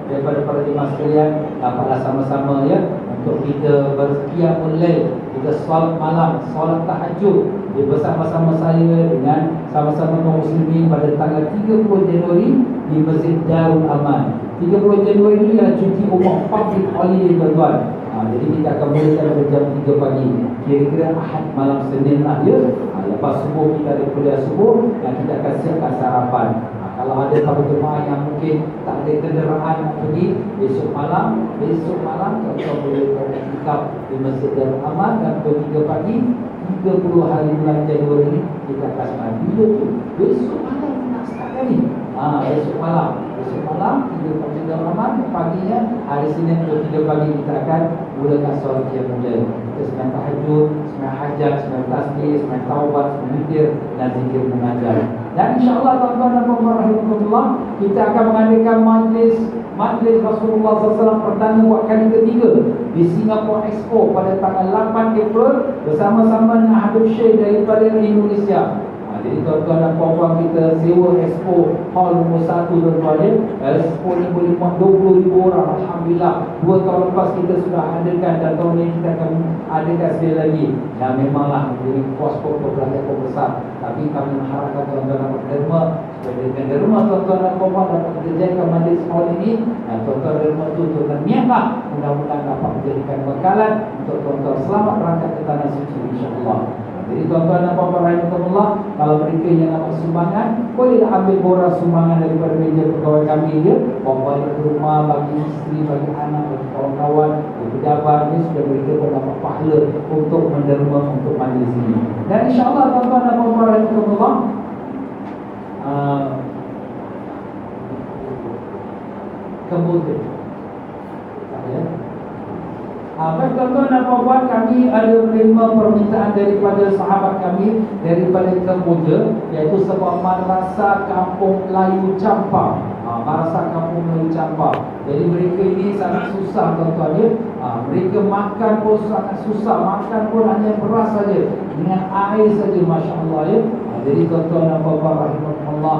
daripada para jemaah sekalian dapat sama-sama ya untuk kita berqiyamul lail, kita solat malam, solat tahajud bersama-sama saya dengan sama-sama kaum muslimin pada tanggal 30 Januari di Masjid Darul Aman. 30 Januari ini adalah cuti umum public holiday tuan-tuan. Jadi kita akan mulakan pada jam 3 pagi, kira-kira Ahad malam Senin lah ya. Lepas subuh kita ada kuliah subuh dan kita akan siapkan sarapan. Kalau ada para jemaah yang mungkin tak ada kenderaan nak pergi, besok malam kita boleh beriktikaf di Masjid Darul Aman dan pukul 3 pagi 30 hari bulan Januari ini kita akan mandi tu. Besok malam nak start kali. Besok malam 3 pagi Darul Aman, paginya hari Senin pukul 3 pagi kita akan mulakan solat qiyamul lail. Kita sembahyang tahajud, sembahyang hajat, sembahyang tasbih, sembahyang taubat, sembahyang zikir dan zikir munajat. Dan insyaAllah tuan-tuan dan puan-puan rahimahumullah, kita akan mengadakan majlis Rasulullah SAW perdana buat kali ketiga di Singapore Expo pada tanggal 8 April bersama-sama dengan Habib Syekh daripada Indonesia. Jadi tuan-tuan dan puan-puan kita sewa Expo Hall nombor 1 tuan-tuan ya. Expo ni boleh muat 20,000 orang. Alhamdulillah 2 tahun lepas kita sudah adakan dan tahun ini kita akan adakan sekali lagi. Dan memanglah menjadi pos-pos perbelanjaan besar. Tapi kami mengharapkan tuan-tuan dapat derma supaya dengan derma tuan-tuan dan puan-puan dapat menjalankan majlis hall ini. Dan tuan-tuan derma itu tuan-tuan niatlah mudah-mudahan dapat menjadikan bekalan untuk tuan-tuan selamat berangkat ke tanah suci insya-Allah. Jadi tuan-tuan dan puan-puan rahimahumullah, kalau mereka yang nak sumbangan, bolehlah ambil borang sumbangan daripada meja pegawai kami ya. Bawa balik ke rumah bagi isteri, bagi anak, bagi kawan-kawan, bagi pejabat ni sudah mereka mendapat pahala untuk menderma untuk majlis ini. Dan insya-Allah tuan-tuan dan puan-puan rahimahumullah, kemudian baik tuan-tuan dan puan-puan, kami ada menerima permintaan daripada sahabat kami daripada Kemboja, iaitu sebuah madrasah Kampung Melayu Campang. Madrasah Kampung Melayu Campang. Jadi mereka ini sangat susah tuan-tuan ya. Mereka makan pun sangat susah, makan pun hanya beras saja dengan air saja, masya-Allah ya. Jadi tuan-tuan dan puan-puan rahimahullah,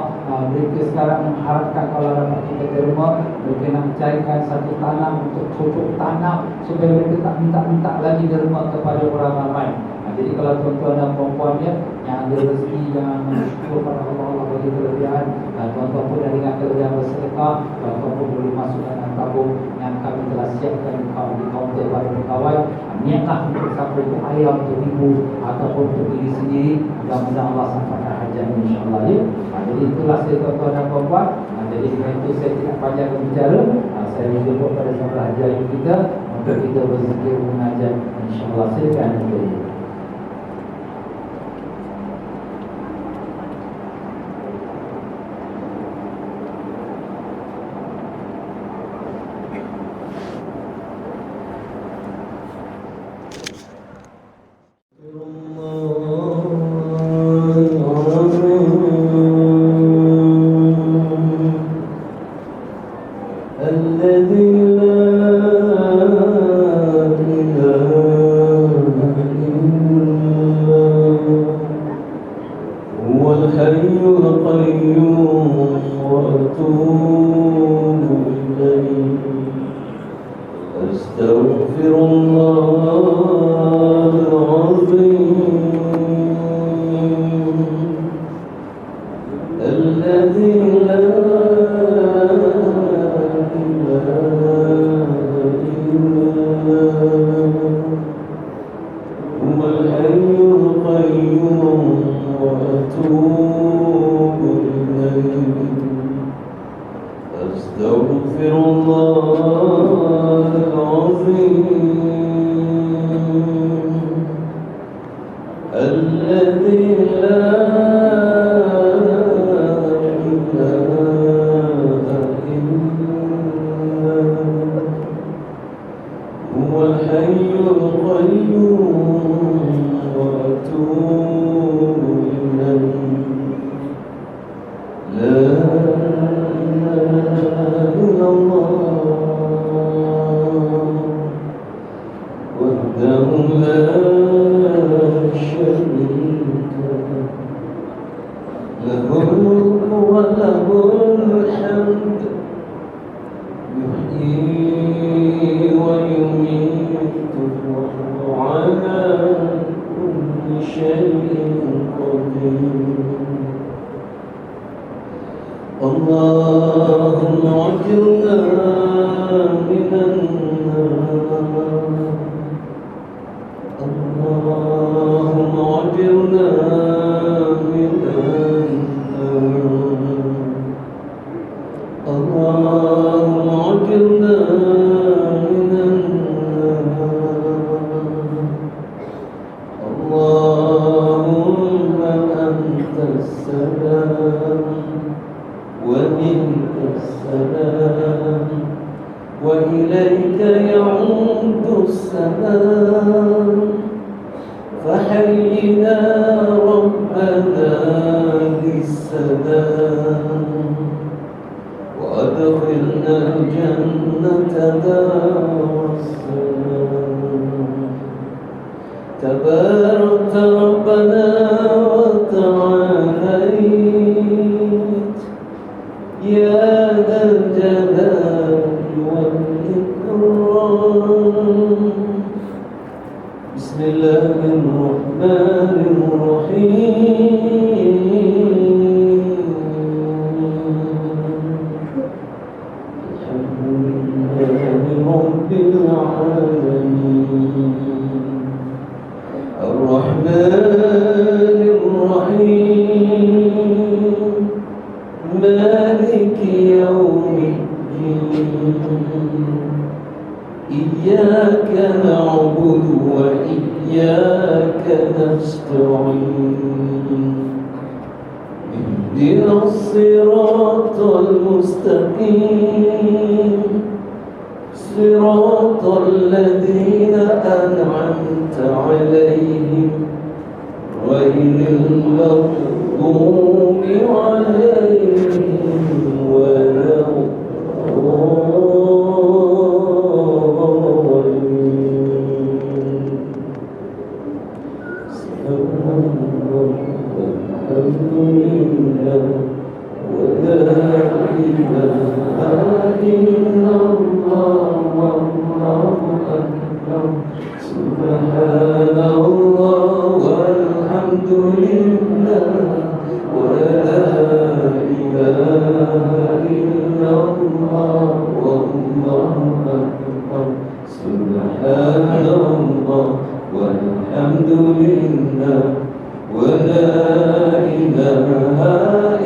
mereka sekarang mengharapkan kalau dapat kita derma, mereka nak mencarikan satu tanah untuk cocok tanam supaya mereka tak minta-minta lagi derma kepada orang ramai. Jadi kalau tuan-tuan dan puan-puan ya, yang ada rezeki, yang bersyukur pada Allah bagi kelebihan, tuan-tuan pun dah ingat kelebihan bersedekah, tuan-tuan pun boleh masukkan dalam tabung yang kami telah siapkan di kaunter para pegawai. Niatlah untuk sampai ke ayah untuk ibu ataupun untuk diri sendiri, mudah-mudahan Allah sampaikan hajat insya-Allah ya. Jadi itulah saya tuan-tuan dan puan-puan. Jadi dengan itu saya tidak panjang berbicara. Saya menjemput pada sahabat haji kita untuk kita berzikir munajat insya-Allah. Silakan dulu. هو الحي القيوم هو الحي القيوم وأتوب إليه لا إله إلا الله وحده لا شريك له الملك وله الحمد يحيي ويميت وهو على كل شيء قدير اللهم اجرنا من النار اللهم اجرنا من النار اللهم اجرنا من النار اللهم أنت السلام ومنك السلام وإليك يعود السلام فحينا ربنا بالسلام وأدخلنا الجنة دار السلام تبارك ربنا وتعاليت يا ذا الجلال والإكرام بسم الله الرحمن الرحيم الحمد لله رب العالمين الرحمن الرحيم مالك يوم الدين إياك نعبد وإياك نستعين اهدنا الصراط المستقيم صراط الذين أنعمت عليهم غير المغضوب عليهم ولا الضالين الحمد لله ولا إله إلا الله والله أكبر سبحان الله والحمد لله ولا إله إلا الله والله أكبر سبحان الله والحمد لله ولا إله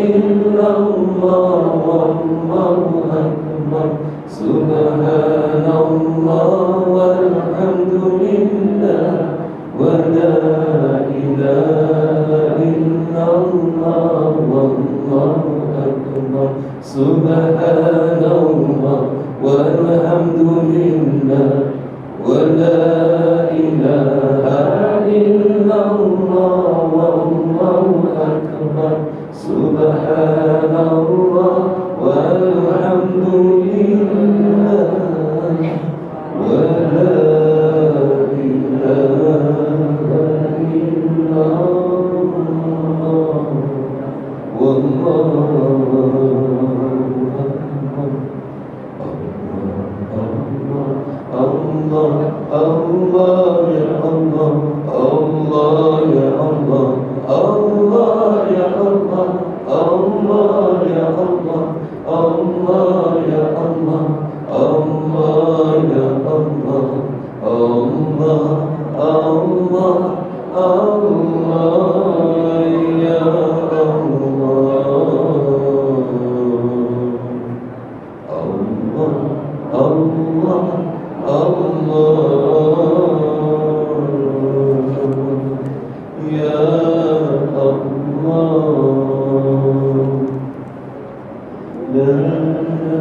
إلا الله والله أكبر سبحان الله والحمد لله ولا إله إلا الله والله أكبر سبحان الله والحمد لله ولا إله إلا الله والله أكبر سبحان الله والحمد لله ولا إله إلا الله والله أكبر الله الله يا الله الله يا الله الله يا الله الله يا الله الله يا الله الله يا الله الله الله الله يا الله لا إله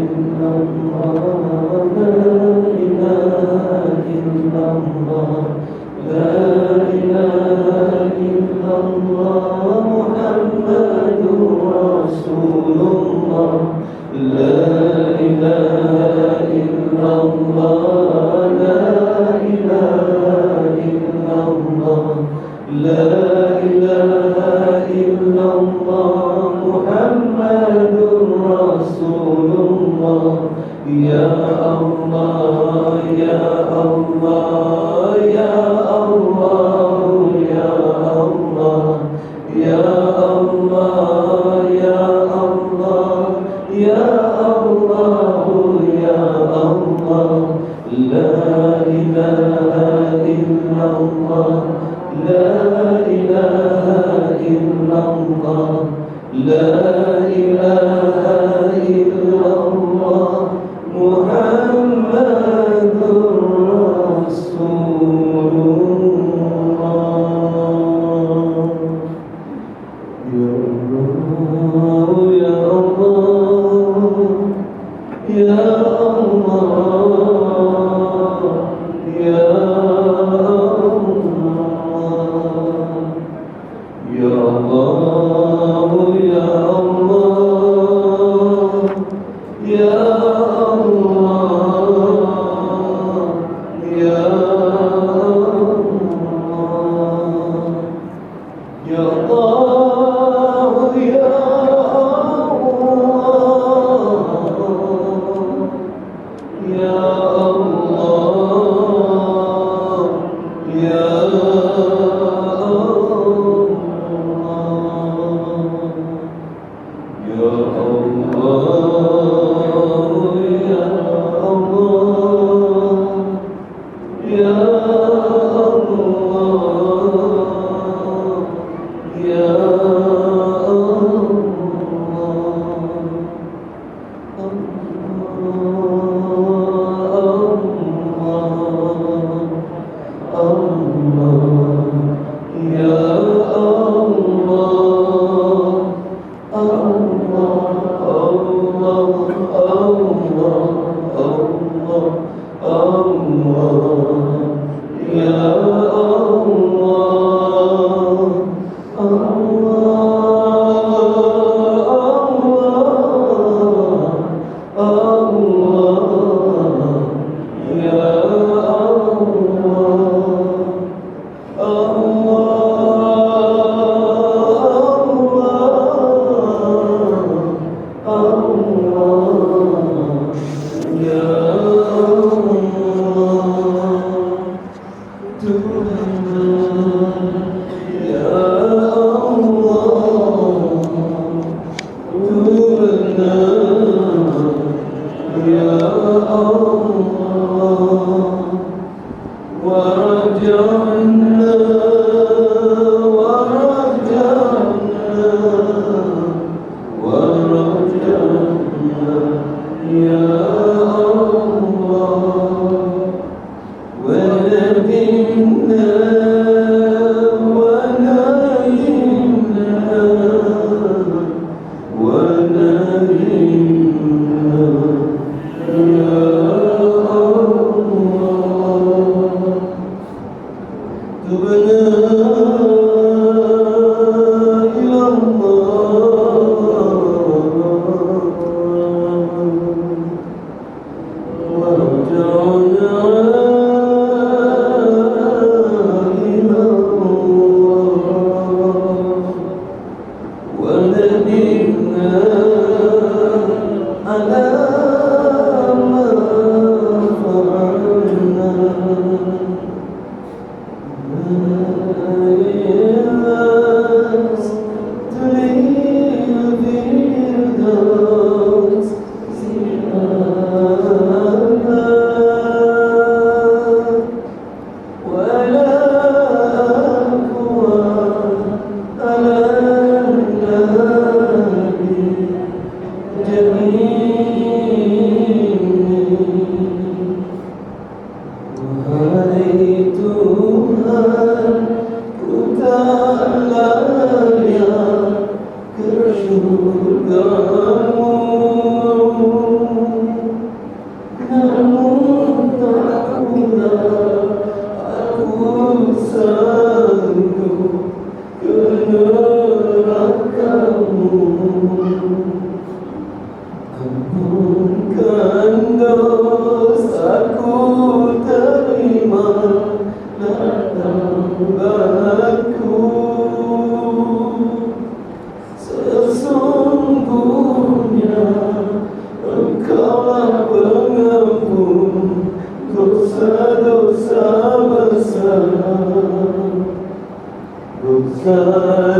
إلا الله لا إله لا إله إلا الله لا إله إلا الله لا إله إلا الله محمد رسول الله يا الله يا الله يا الله يا الله يا الله يا الله يا الله يا الله يا الله يا الله يا الله يا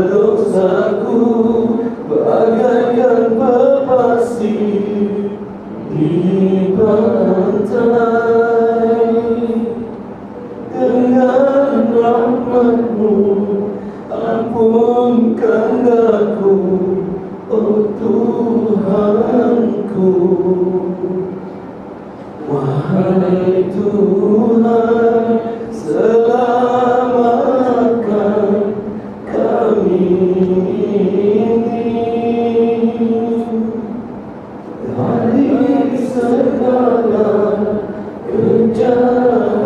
Dosa-dosaku bagaikan pepasi di pantai. يا